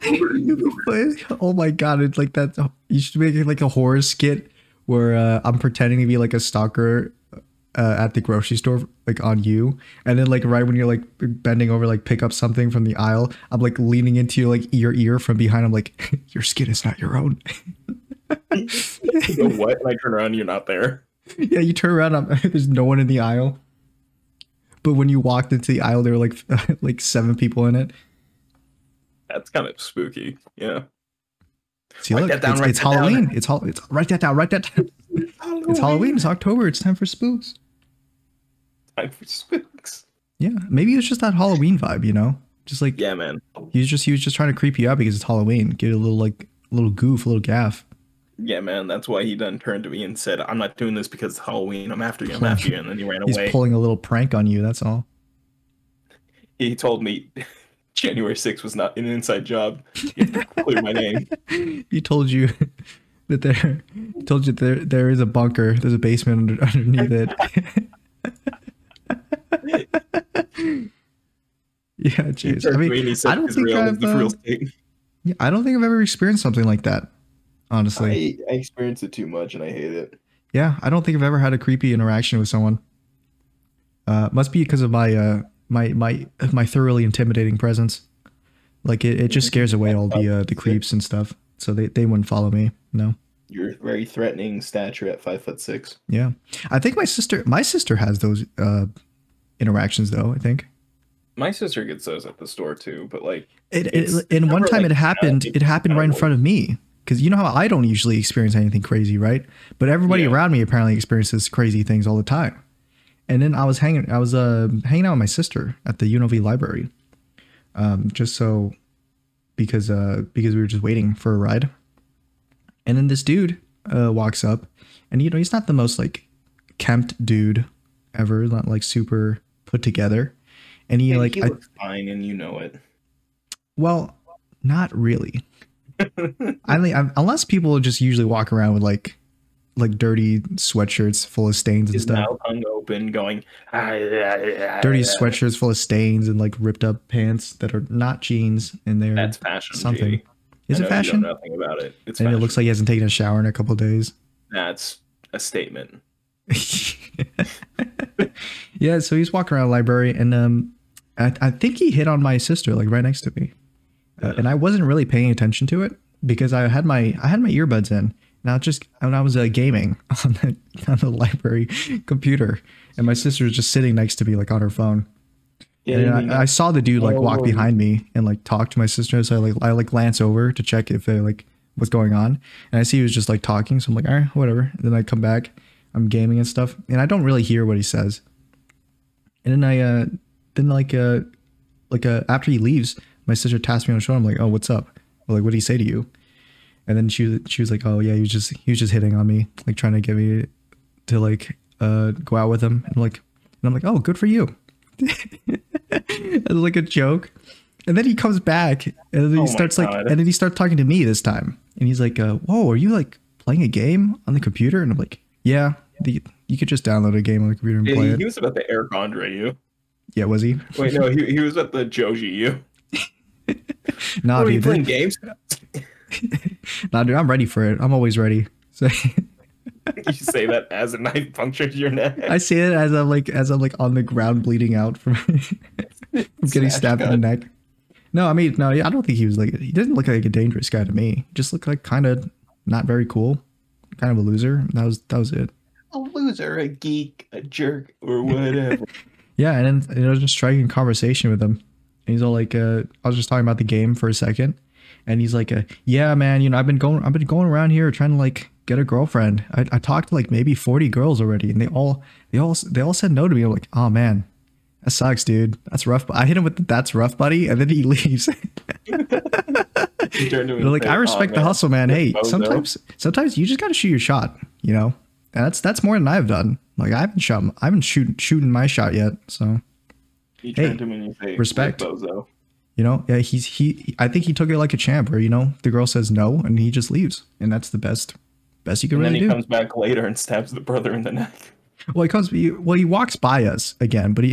oh my God, it's like that. You should make it like a horror skit where I'm pretending to be like a stalker at the grocery store, like on you. And then like right when you're like bending over, like pick up something from the aisle, I'm like leaning into like your ear from behind. I'm like, your skin is not your own. You know what? And I turn around, you're not there. Yeah, you turn around, there's no one in the aisle. But when you walked into the aisle, there were like 7 people in it. That's kind of spooky. Yeah. See, look, it's Halloween. It's write that down. Write that down. It's Halloween. It's October. It's time for spooks. Time for spooks. Yeah, maybe it's just that Halloween vibe, you know? Just like, yeah, man. He was just trying to creep you out because it's Halloween. Get a little goof, a little gaff. Yeah, man, that's why he then turned to me and said, I'm not doing this because it's Halloween. I'm after you. I'm after you. And then he ran away. He's pulling a little prank on you. That's all. He told me January 6th was not an inside job. You have to clear my name. He told you that there is a bunker. There's a basement underneath it. Yeah, jeez. I mean, I don't think I've ever experienced something like that. Honestly, I experience it too much and I hate it. Yeah, I don't think I've ever had a creepy interaction with someone. Must be because of my my thoroughly intimidating presence. Like it just scares away all the creeps and stuff. So they wouldn't follow me. No. You're very threatening stature at 5'6". Yeah, I think my sister has those interactions though. I think my sister gets those at the store too. But like and one time it happened right in front of me. Because you know how I don't usually experience anything crazy, right? But everybody around me apparently experiences crazy things all the time. And then I was hanging out with my sister at the UNLV library, because we were just waiting for a ride. And then this dude walks up, and you know he's not the most like kempt dude ever, not like super put together. And he looks fine, and you know it. Well, not really. Unless people just usually walk around with like dirty sweatshirts full of stains and his stuff. Mouth hung open, going dirty sweatshirts full of stains and like ripped up pants that are not jeans, and they're that's fashion. Something. G. Is it fashion? You know nothing about it. It's and fashion. It looks like he hasn't taken a shower in a couple of days. That's a statement. Yeah, so he's walking around the library, and I think he hit on my sister like right next to me. And I wasn't really paying attention to it because I had my earbuds in, and I was gaming on the librairie computer, and my sister was just sitting next to me like on her phone. Yeah, and I saw the dude like walk behind me and like talk to my sister, so I glance over to check if they like what's going on, and I see he was just like talking, so I'm like, all right, whatever. And then I come back, I'm gaming and stuff, and I don't really hear what he says, and then then after he leaves, my sister taps me on the shoulder. I'm like, oh, what's up? Or like, what did he say to you? And then she was like, oh yeah, he was just hitting on me, like trying to get me to like go out with him. And I'm like, oh, good for you. As like a joke. And then he comes back and then he starts talking to me this time. And he's like, whoa, are you like playing a game on the computer? And I'm like, yeah, you could just download a game on the computer and play it. He was about to Eric Andre you. Yeah, was he? Wait, no, he was about the Joji you. Nah, are you dude, playing games? Nah, dude, I'm ready for it. I'm always ready. So you say that as a knife punctures your neck. I say it as I'm like on the ground bleeding out from getting stabbed in the neck. No, I mean, no, I don't think he was like, he didn't look like a dangerous guy to me. He just looked like kind of not very cool, kind of a loser. That was it. A loser, a geek, a jerk, or whatever. Yeah, and then I was just striking conversation with him. And he's all like, I was just talking about the game for a second, and he's like, yeah, man, you know, I've been going around here trying to like get a girlfriend. I talked to like maybe 40 girls already, and they all said no to me. I'm like, oh man, that sucks, dude. That's rough. I hit him with the "that's rough, buddy," and then he leaves. Like, I respect the hustle, man. Hey, sometimes you just gotta shoot your shot, you know. And that's more than I've done. Like I haven't shooting my shot yet. So you turned him and you say respect. Bozo. You know, yeah, I think he took it like a champ. Where, you know, the girl says no and he just leaves, and that's the best you can really do. And then he comes back later and stabs the brother in the neck. Well, he walks by us again, but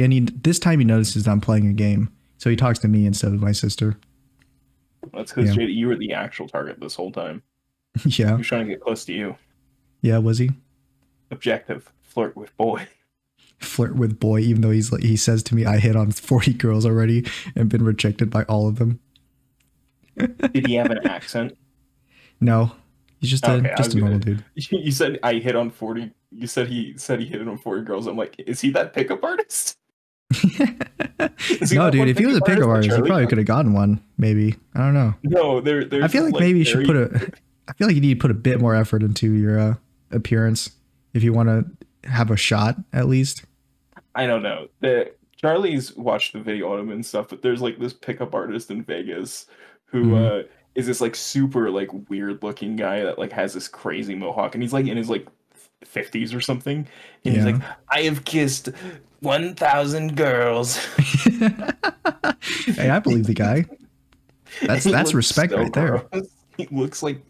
this time he notices I'm playing a game, so he talks to me instead of my sister. That's because you were the actual target this whole time. Yeah, he was trying to get close to you. Yeah, was he? Objective: flirt with boy. Flirt with boy, even though he says to me, I hit on 40 girls already and been rejected by all of them. Did he have an accent? No, he's just a normal dude. You said I hit on 40. You said he hit on 40 girls. I'm like, is he that pickup artist? No, dude. If he was a pickup artist, he probably could have gotten one. Maybe, I don't know. No, I feel like maybe you should I feel like you need to put a bit more effort into your appearance if you want to have a shot at least. I don't know. Charlie's watched the video on him and stuff, but there's like this pickup artist in Vegas who is this like super like weird looking guy that like has this crazy mohawk, and he's like in his like 50s or something, and he's like, I have kissed 1,000 girls. Hey, I believe the guy. That's respect so right there. He looks like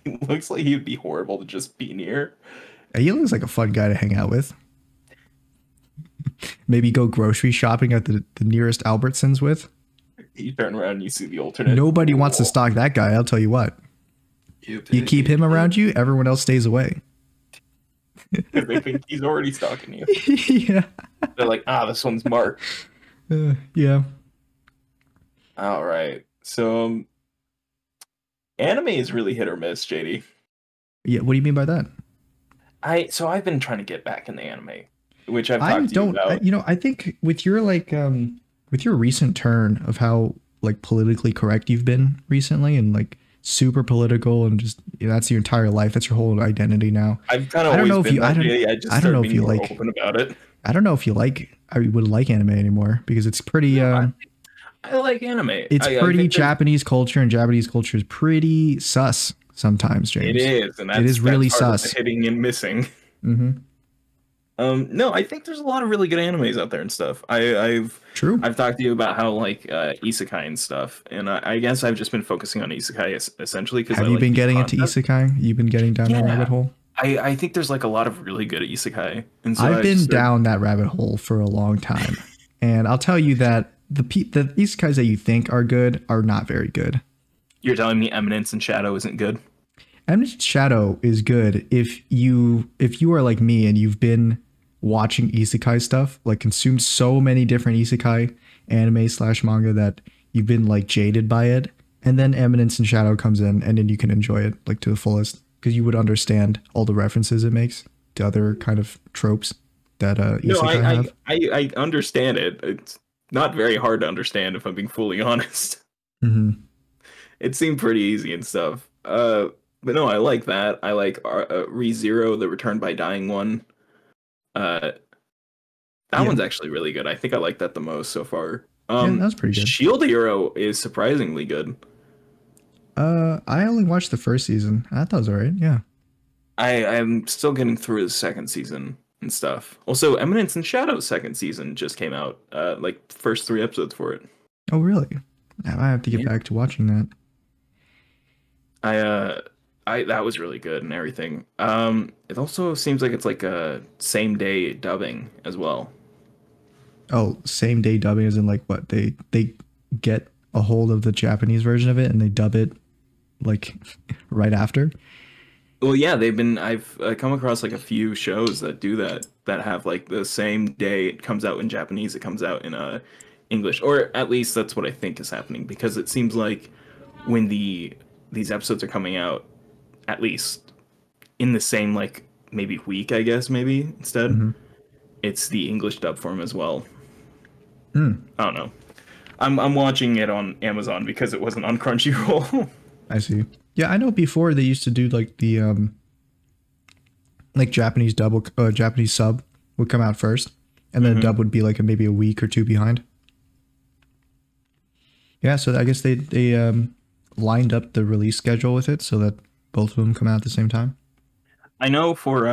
he would be horrible to just be near. He looks like a fun guy to hang out with. Maybe go grocery shopping at the nearest Albertsons with. You turn around and you see the alternate. Nobody wants to stalk that guy, I'll tell you what. You keep him around you, everyone else stays away. They think he's already stalking you. Yeah. They're like, this one's Mark. Yeah. All right. So, anime is really hit or miss, JD. Yeah, what do you mean by that? I've been trying to get back in the anime, which I've talked to you about. I think with your with your recent turn of how like politically correct you've been recently, and like super political, and just that's your entire life. That's your whole identity now. I've kind of always been that way. I don't know if you like open about it. I don't know if you would like anime anymore, because it's pretty. I like anime. It's pretty Japanese culture, and Japanese culture is pretty sus sometimes, James. It is, and it is really sus. Hitting and missing. Mm-hmm. No, I think there's a lot of really good animes out there and stuff. I've talked to you about how like isekai and stuff, and I guess I've just been focusing on isekai essentially. Have you been getting into isekai? You've been getting down that rabbit hole? I think there's like a lot of really good isekai, and so I've been down that rabbit hole for a long time, and I'll tell you that the isekais that you think are good are not very good. You're telling me Eminence and Shadow isn't good? Eminence and Shadow is good if you are like me and you've been watching isekai stuff, like consumed so many different isekai anime / manga that you've been like jaded by it, and then Eminence and Shadow comes in, and then you can enjoy it like to the fullest, because you would understand all the references it makes to other kind of tropes that isekai have. I understand it. It's not very hard to understand, if I'm being fully honest. Mm-hmm. It seemed pretty easy and stuff. But no, I like that. I like ReZero, the Return by Dying one. That one's actually really good. I think I like that the most so far. Yeah, that's pretty good. Shield Hero is surprisingly good. I only watched the first season. I thought it was alright. Yeah. I'm still getting through the second season and stuff. Also, Eminence and Shadow's second season just came out. Like first 3 episodes for it. Oh really? I have to get back to watching that. That was really good and everything. It also seems like it's like a same day dubbing as well. Oh, same day dubbing as in like what? They get a hold of the Japanese version of it and they dub it like right after? Well, yeah, I've come across like a few shows that do that have like the same day it comes out in Japanese, it comes out in English, or at least that's what I think is happening, because it seems like when these episodes are coming out, at least in the same like maybe week, I guess maybe instead, it's the English dub form as well. I don't know. I'm watching it on Amazon because it wasn't on Crunchyroll. I see. Yeah, I know before they used to do like the like Japanese Japanese sub would come out first, and then dub would be like maybe a week or 2 behind. Yeah, so I guess they lined up the release schedule with it so that both of them come out at the same time. I know for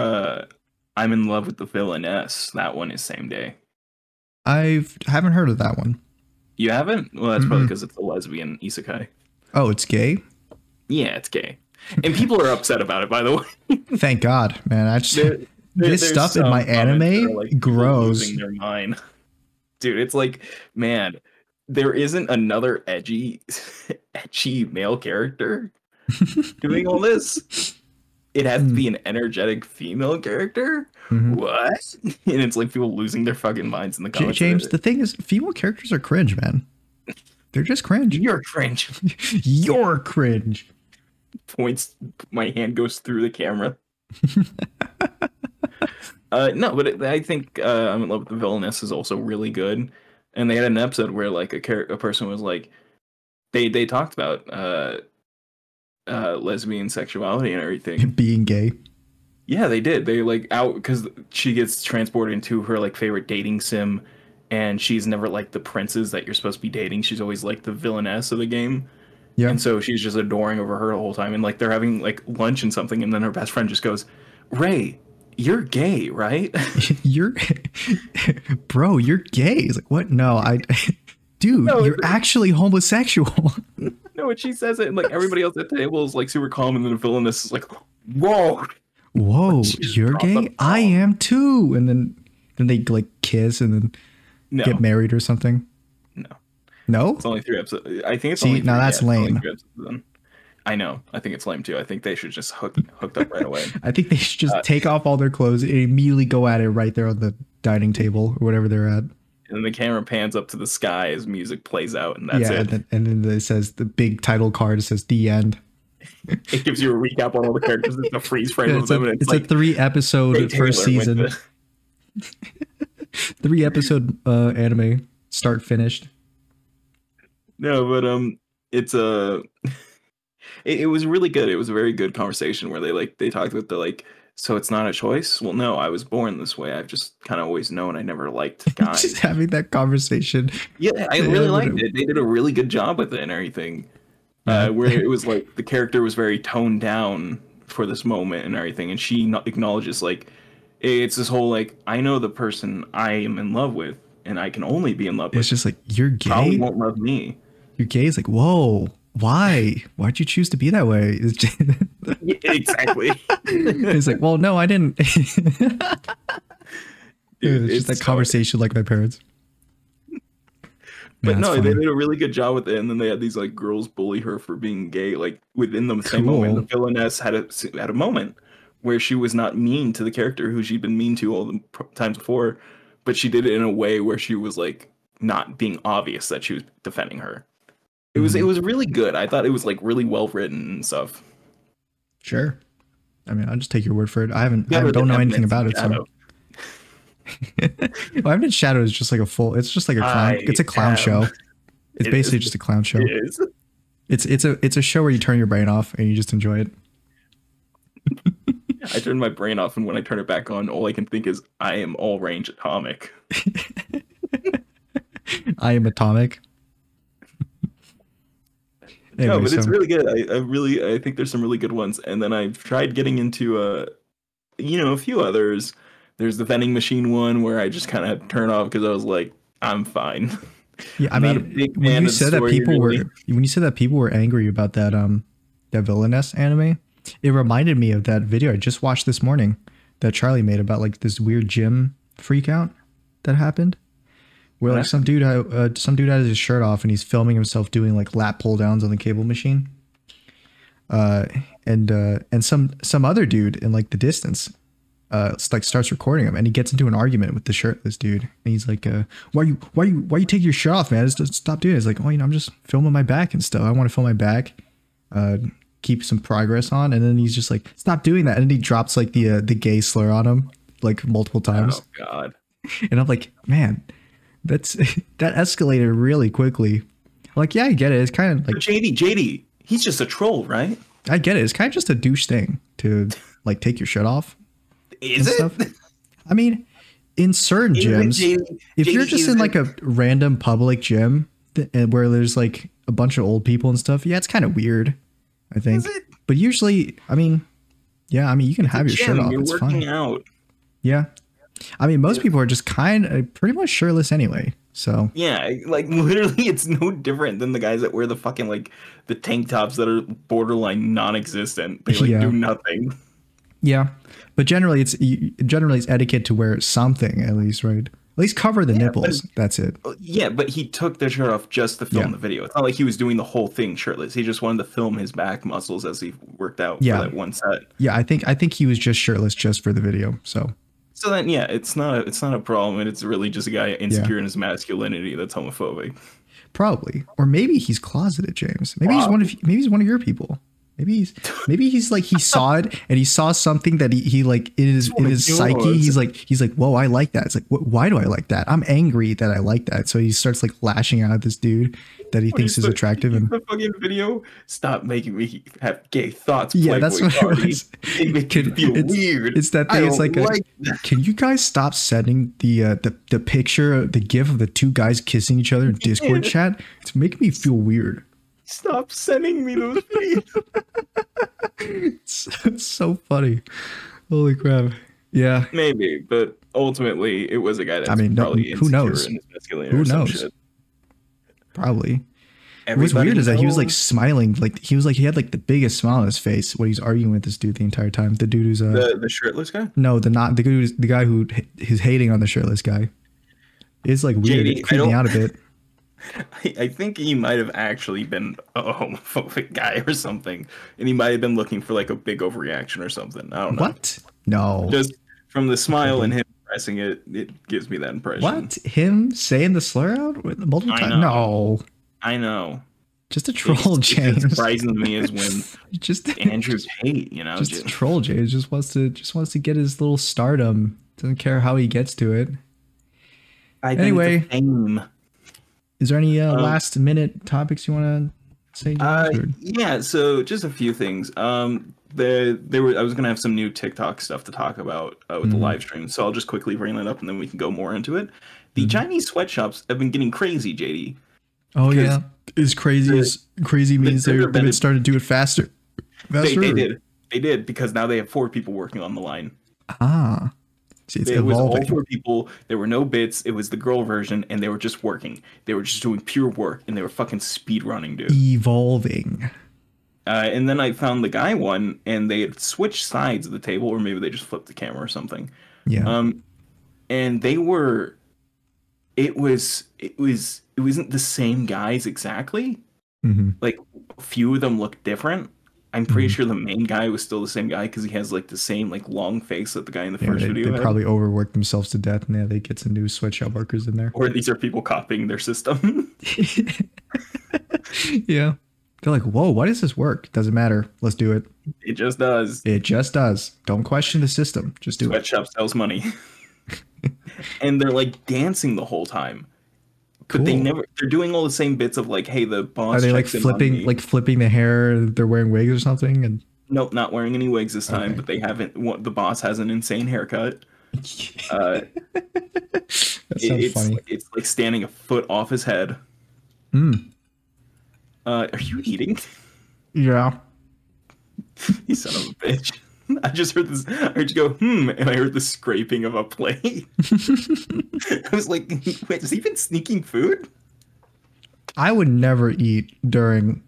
I'm in Love with the Villainess, that one is same day. I haven't heard of that one. You haven't? Well, that's probably because it's a lesbian isekai. Oh, it's gay? Yeah, it's gay. And people are upset about it, by the way. Thank God, man. I just this stuff in my anime like grows. Losing their mind. Dude, it's like, man, there isn't another edgy male character doing all this. It has to be an energetic female character. What? And it's like people losing their fucking minds in the comments. James, the thing is, female characters are cringe, man. They're just cringe. You're cringe. You're cringe. Points. My hand goes through the camera. No, but I think I'm in Love with the Villainess is also really good. And they had an episode where like a person was like, they talked about lesbian sexuality and everything. Being gay. Yeah, they did. They like out because she gets transported into her like favorite dating sim, and she's never like the princess that you're supposed to be dating. She's always like the villainess of the game. Yeah. And so she's just adoring over her the whole time. And like they're having like lunch and something, and then her best friend just goes, "Ray, you're gay, right?" You're bro, you're gay. He's like, what? No, dude, no, you're actually homosexual. No, and she says it, and like everybody else at the table is like super calm, and then the villainess is like, whoa, you're gay? I am too. And then they like kiss and then get married or something. No, it's only 3 episodes. I think it's only 3. Now that's lame. I know. I think it's lame too. I think they should just hooked up right away. I think they should just take off all their clothes and immediately go at it right there on the dining table or whatever they're at. And then the camera pans up to the sky as music plays out, and that's it. And then it says the big title card. It says the end. It gives you a recap on all the characters. It's a freeze frame of them. It's like a 3-episode first season. 3-episode anime, start finished. No, but it's it was really good. It was a very good conversation where they talked about the like. So it's not a choice? Well, no, I was born this way. I've just kind of always known I never liked guys. Just having that conversation. Yeah, I really liked it. They did a really good job with it and everything. Where it was like the character was very toned down for this moment and everything. And she acknowledges like, it's this whole like, I know the person I am in love with and I can only be in love with. It's just like, you're gay? Probably won't love me. You're gay? It's like, whoa. Why? Why'd you choose to be that way? Yeah, exactly. It's like, well, no, I didn't. It's just that conversation like my parents. But no, they did a really good job with it. And then they had these like girls bully her for being gay. Like within the same moment, the villainess had a moment where she was not mean to the character who she'd been mean to all the times before, but she did it in a way where she was like not being obvious that she was defending her. It was really good. I thought it was like really well written and stuff. Sure. I mean, I'll just take your word for it. I don't know anything about it. So. Well, Eminence Shadow is just like it's just like a clown. It's a clown show. It's basically just a clown show. It is. It's a show where you turn your brain off and you just enjoy it. I turn my brain off, and when I turn it back on, all I can think is, I am all range atomic. I am atomic. Anyway, no, but it's really good. I think there's some really good ones. And then I've tried getting into a few others. There's the vending machine one where I just kind of turn off because I was like, I'm fine. Yeah, I mean, when you said that people were angry about that Villainess anime, it reminded me of that video I just watched this morning that Charlie made about like this weird gym freak out that happened. Where like some dude had his shirt off and he's filming himself doing like lat pull downs on the cable machine. And some other dude in like the distance like starts recording him, and he gets into an argument with the shirtless dude, and he's like, why you take your shirt off, man? Just stop doing it. It's like, oh, I'm just filming my back and stuff. I want to film my back, keep some progress on. And then he's just like, stop doing that. And then he drops like the gay slur on him like multiple times. Oh God. And I'm like, man, that escalated really quickly. Like, yeah, I get it. It's kind of like JD, he's just a troll, right? I get it. It's kind of just a douche thing to like take your shirt off. Is it? Stuff. I mean, in certain gyms, if you're just in like a random public gym where there's like a bunch of old people and stuff, yeah, it's kind of weird, I think. But usually, I mean, yeah, I mean, you can have your shirt off. You're it's working fine. Out. Yeah. I mean, most people are just kind of pretty much shirtless anyway. So yeah, like literally, it's no different than the guys that wear the fucking like the tank tops that are borderline non-existent. They like do nothing. Yeah, but generally it's etiquette to wear something at least, right? At least cover the nipples. That's it. Yeah, but he took the shirt off just to film the video. It's not like he was doing the whole thing shirtless. He just wanted to film his back muscles as he worked out for that one set. Yeah, I think he was just shirtless just for the video. So then it's not a problem, and it's really just a guy insecure in his masculinity that's homophobic. Probably, or maybe he's closeted, James. Maybe he's one of your people. Maybe he's like, he saw it and he saw something that he like in his psyche. He's like, whoa, I like that. It's like, why do I like that? I'm angry that I like that. So he starts like lashing out at this dude that he thinks is attractive. And the fucking video, stop making me have gay thoughts. Yeah, that's what it was. It makes me feel weird. It's that thing. It's like, can you guys stop sending the picture, the gif of the two guys kissing each other in Discord chat? It's making me feel weird. Stop sending me those videos. It's so funny. Holy crap. Yeah. Maybe, but ultimately it was a guy that's probably who knows? Who knows? Probably. What's weird is that he was like smiling, like he had like the biggest smile on his face when he's arguing with this dude the entire time. The dude who's the shirtless guy? No, the guy who is hating on the shirtless guy. It's like weird. It creeped me out a bit. I think he might have actually been a homophobic guy or something, and he might have been looking for like a big overreaction or something. I don't know. What? No. Just from the smile and him pressing it, it gives me that impression. What? Him saying the slur out multiple times? No. I know. Just a troll, James. What surprises me is when Andrew Tate, just a troll, James just wants to get his little stardom. Doesn't care how he gets to it. Anyway. Is there any last minute topics you want to say? Yeah, so just a few things. I was gonna have some new TikTok stuff to talk about with the live stream, so I'll just quickly bring that up and then we can go more into it. The Chinese sweatshops have been getting crazy, JD. Oh yeah, as crazy as crazy means they've been starting to do it faster. They did because now they have 4 people working on the line. Ah. See, it was all 4 people. There were no bits. It was the girl version, and they were just working. They were just doing pure work, and they were fucking speed running, dude. Evolving. And then I found the guy one, and they had switched sides of the table, or maybe they just flipped the camera or something. Yeah. And they were. It wasn't the same guys exactly. Mm-hmm. Like a few of them looked different. I'm pretty sure the main guy was still the same guy because he has like the same like long face that the guy in the first video had. Probably overworked themselves to death, and they get some new sweatshop workers in there. Or these are people copying their system. Yeah. They're like, whoa, why does this work? Doesn't matter. Let's do it. It just does. It just does. Don't question the system. Just do it. Sweatshop sells money. And they're like dancing the whole time. But they're doing all the same bits of like, hey, the boss. Are they like flipping the hair? They're wearing wigs or something? And Nope, not wearing any wigs this time, but they haven't. The boss has an insane haircut. That sounds funny. It's like standing a foot off his head. Are you eating? Yeah. You son of a bitch. I just heard this. I heard you go, and I heard the scraping of a plate. I was like, wait, is he even sneaking food? I would never eat during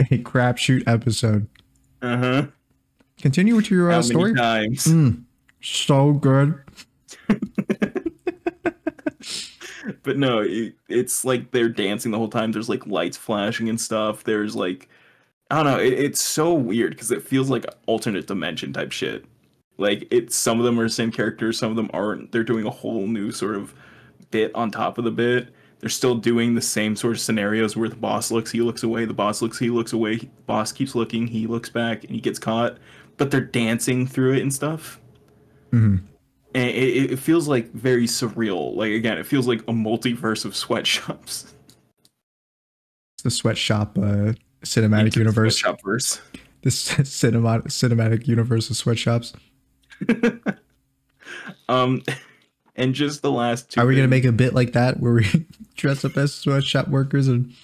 a crapshoot episode. Uh-huh. Continue with your How story. Many times? So good. But no, it's like they're dancing the whole time. There's like lights flashing and stuff. There's like, I don't know. It's so weird because it feels like alternate dimension type shit. Like some of them are the same characters, some of them aren't. They're doing a whole new sort of bit on top of the bit. They're still doing the same sort of scenarios where the boss looks, he looks away, the boss looks, he looks away, the boss keeps looking, he looks back, and he gets caught. But they're dancing through it and stuff. Mm-hmm. And it feels like very surreal. Like, again, it feels like a multiverse of sweatshops. It's the sweatshop cinematic universe. Sweatshop verse. This cinematic universe of sweatshops. And just the last two. Are we going to make a bit like that where we dress up as sweatshop workers and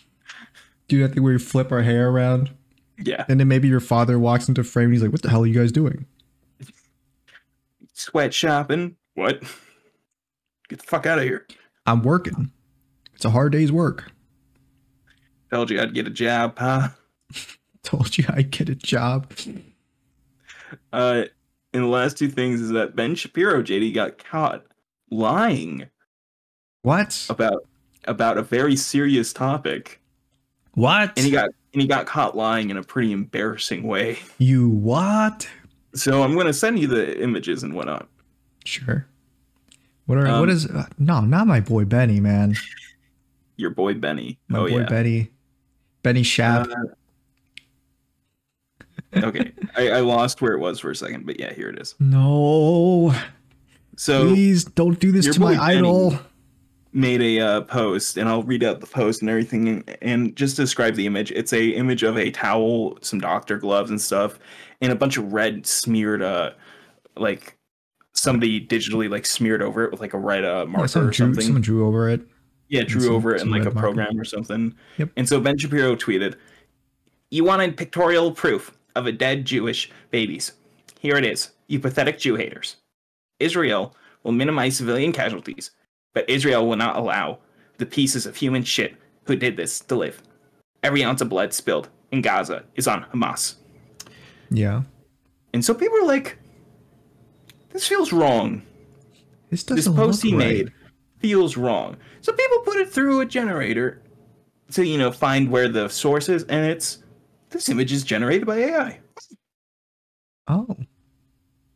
do that thing where we flip our hair around? Yeah. And then maybe your father walks into frame and he's like, what the hell are you guys doing? Sweatshopping? What? Get the fuck out of here. I'm working. It's a hard day's work. Told you I'd get a job, huh? Told you I'd get a job. And the last two things is that Ben Shapiro, JD, got caught lying. What? About a very serious topic. What? And he got caught lying in a pretty embarrassing way. You what? So I'm gonna send you the images and whatnot. Sure. What is no, not my boy Benny, man. Your boy Benny. My boy Benny Shap. Okay, I lost where it was for a second, but yeah, here it is. No. So please don't do this to my idol. Made a post, and I'll read out the post and everything, and just describe the image. It's a image of a towel, some doctor gloves and stuff, and a bunch of red smeared, like somebody digitally like smeared over it with like a red marker or something. Someone drew over it. Yeah, drew over it in like a program or something. Yep. And so Ben Shapiro tweeted, "You wanted pictorial proof of a dead Jewish babies. Here it is, you pathetic Jew haters. Israel will minimize civilian casualties, but Israel will not allow the pieces of human shit who did this to live. Every ounce of blood spilled in Gaza is on Hamas." Yeah. And so people are like, this feels wrong. This post he made feels wrong. So people put it through a generator to, find where the source is, and this image is generated by AI. Oh.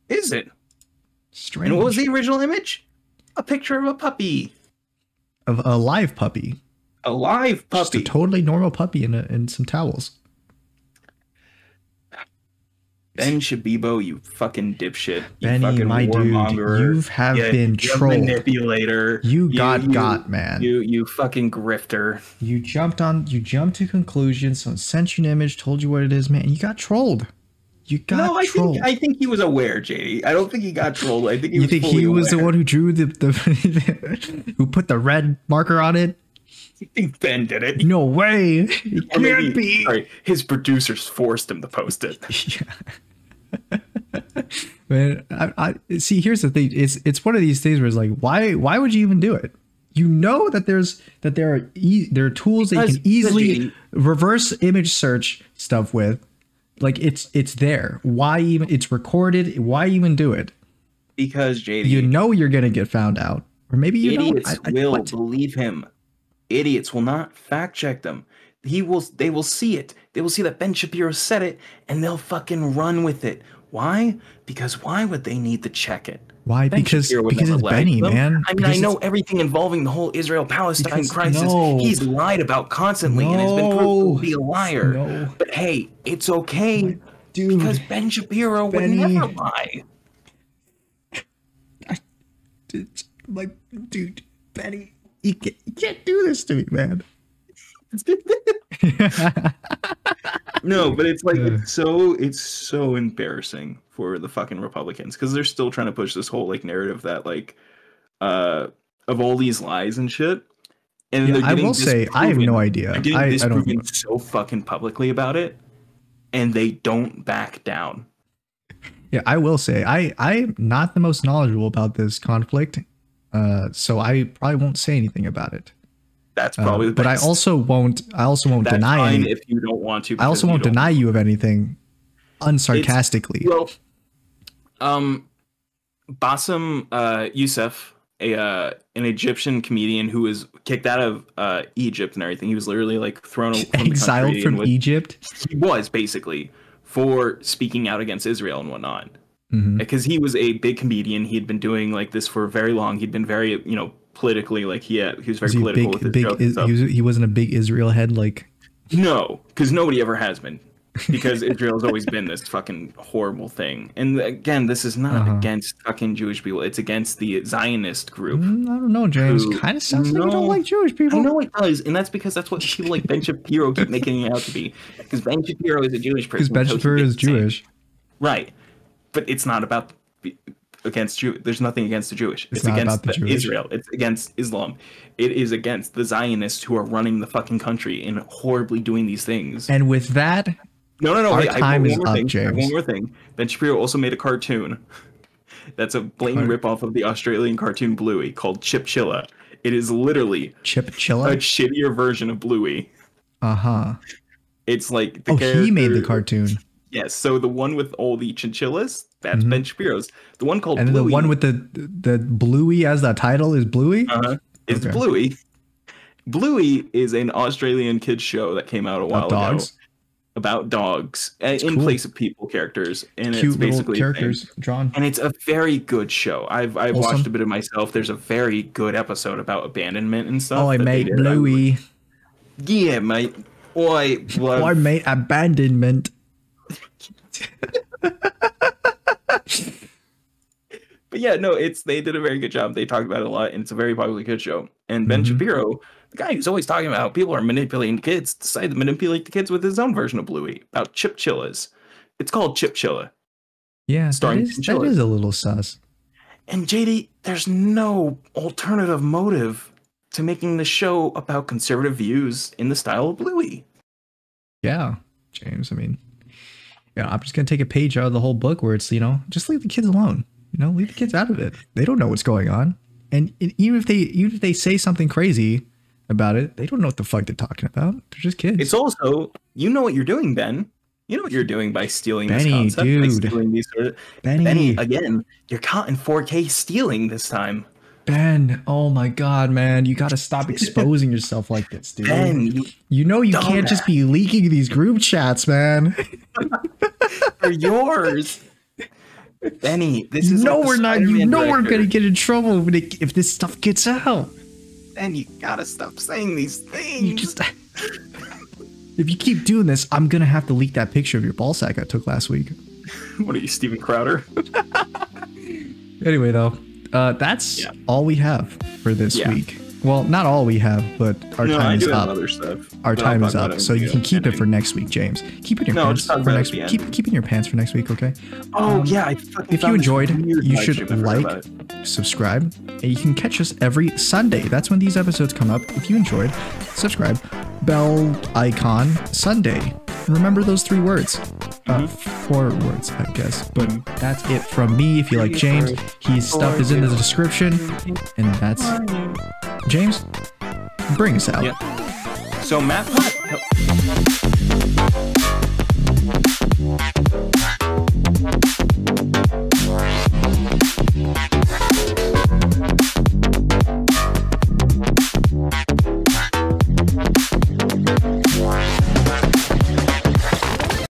Is it? Strange. And what was the original image? A picture of a puppy. Of a live puppy. A live puppy. Just a totally normal puppy in some towels. Ben Shabibo, you fucking dipshit. You Benny, fucking my warmonger. You have been trolled. Manipulator. You got, man. You fucking grifter. You jumped to conclusions, someone sent you an image, told you what it is, man. You got trolled. Trolled. I think he was aware, JD. I don't think he got trolled. I think he was he was the one who drew the who put the red marker on it? You think Ben did it? No way. It can't be. Sorry, his producers forced him to post it. Yeah. Man, I see. Here's the thing: it's one of these things where it's like, why would you even do it? You know that there are tools that you can easily reverse image search stuff with. Like it's there. Why even? It's recorded. Why even do it? Because JD, you know you're gonna get found out, or maybe you idiots will believe him. Idiots will not fact check them. They will see it. They will see that Ben Shapiro said it, and they'll fucking run with it. Why? Because why would they need to check it? Why? Because it's Benny, man. I mean, I know everything involving the whole Israel-Palestine crisis. He's lied about constantly and has been proved to be a liar. But hey, it's okay, dude. Because Ben Shapiro would never lie. Dude, Benny, you can't do this to me, man. No, but it's like it's so embarrassing for the fucking Republicans because they're still trying to push this whole like narrative that like of all these lies and shit. And I will say I have no idea. They're getting disproven so fucking publicly about it, and they don't back down. Yeah, I will say I'm not the most knowledgeable about this conflict, so I probably won't say anything about it. That's probably the best. But I also won't deny fine if you don't want to. I also won't deny you of anything unsarcastically. Bassem Youssef, an Egyptian comedian who was kicked out of Egypt and everything. He was literally like thrown exiled from Egypt. He was basically for speaking out against Israel and whatnot. Because he was a big comedian. He had been doing like this for very long. He'd been very, politically, like he was very political with his jokes and stuff. He wasn't a big Israel head, like. No, because nobody ever has been. Because Israel's always been this fucking horrible thing. And again, this is not against fucking Jewish people. It's against the Zionist group. I don't know, James. Kind of sounds like you don't like Jewish people. I know it does, and that's because that's what people like Ben Shapiro keep making it out to be. Because Ben Shapiro is a Jewish person. Because Ben Shapiro is Jewish. Right. But it's not about against Jew. There's nothing against the Jewish. It's against Israel. It's against Islam. It is against the Zionists who are running the fucking country and horribly doing these things. And with that, no. Our time is up, James. One more thing. Ben Shapiro also made a cartoon that's a blatant ripoff of the Australian cartoon Bluey called Chip Chilla. It is literally Chip Chilla, a shittier version of Bluey. It's like he made the cartoon. Yes, so the one with all the chinchillas, that's Ben Shapiro's. The one called Bluey. And the one with the Bluey as the title is Bluey? It's Bluey. Bluey is an Australian kids show that came out a while ago. About dogs. In place of people characters. And cute it's basically characters drawn. And it's a very good show. I've watched a bit of myself. There's a very good episode about abandonment and stuff. Oh, I made Bluey. Yeah, mate. I made abandonment. But yeah, no, they did a very good job. They talked about it a lot, and it's a very popular kids show. And Ben Shapiro, the guy who's always talking about how people are manipulating kids, decided to manipulate the kids with his own version of Bluey about Chip Chillas. It's called Chip Chilla. Yeah, that is a little sus. And JD, there's no alternative motive to making the show about conservative views in the style of Bluey. Yeah, James, I mean, I'm just going to take a page out of the whole book where it's, just leave the kids alone. Leave the kids out of it. They don't know what's going on. And even if they say something crazy about it, they don't know what the fuck they're talking about. They're just kids. It's also, what you're doing, Ben. You know what you're doing by stealing this concept. Dude. By stealing these Benny, again, you're caught in 4K stealing this time. Ben, oh my God, man. You got to stop exposing yourself like this, dude. Ben, you can't just be leaking these group chats, man. They're yours. Benny, this is we're not. We're gonna get in trouble if this stuff gets out. Ben, you gotta stop saying these things. If you keep doing this, I'm gonna have to leak that picture of your ball sack I took last week. What are you, Steven Crowder? Anyway, though, that's all we have for this week. Well, not all we have, but our time is up. Other stuff, our time is up, so you can keep it for next week, James. Keep it in your pants for next week. Keep it in your pants for next week, okay? Oh yeah. If you enjoyed, you should like, subscribe, and you can catch us every Sunday. That's when these episodes come up. If you enjoyed, subscribe, bell icon, Sunday. Remember those 3 words. 4 words, I guess. But that's it from me. If you like James, his stuff is in the description. And that's James, bring us out. So Matt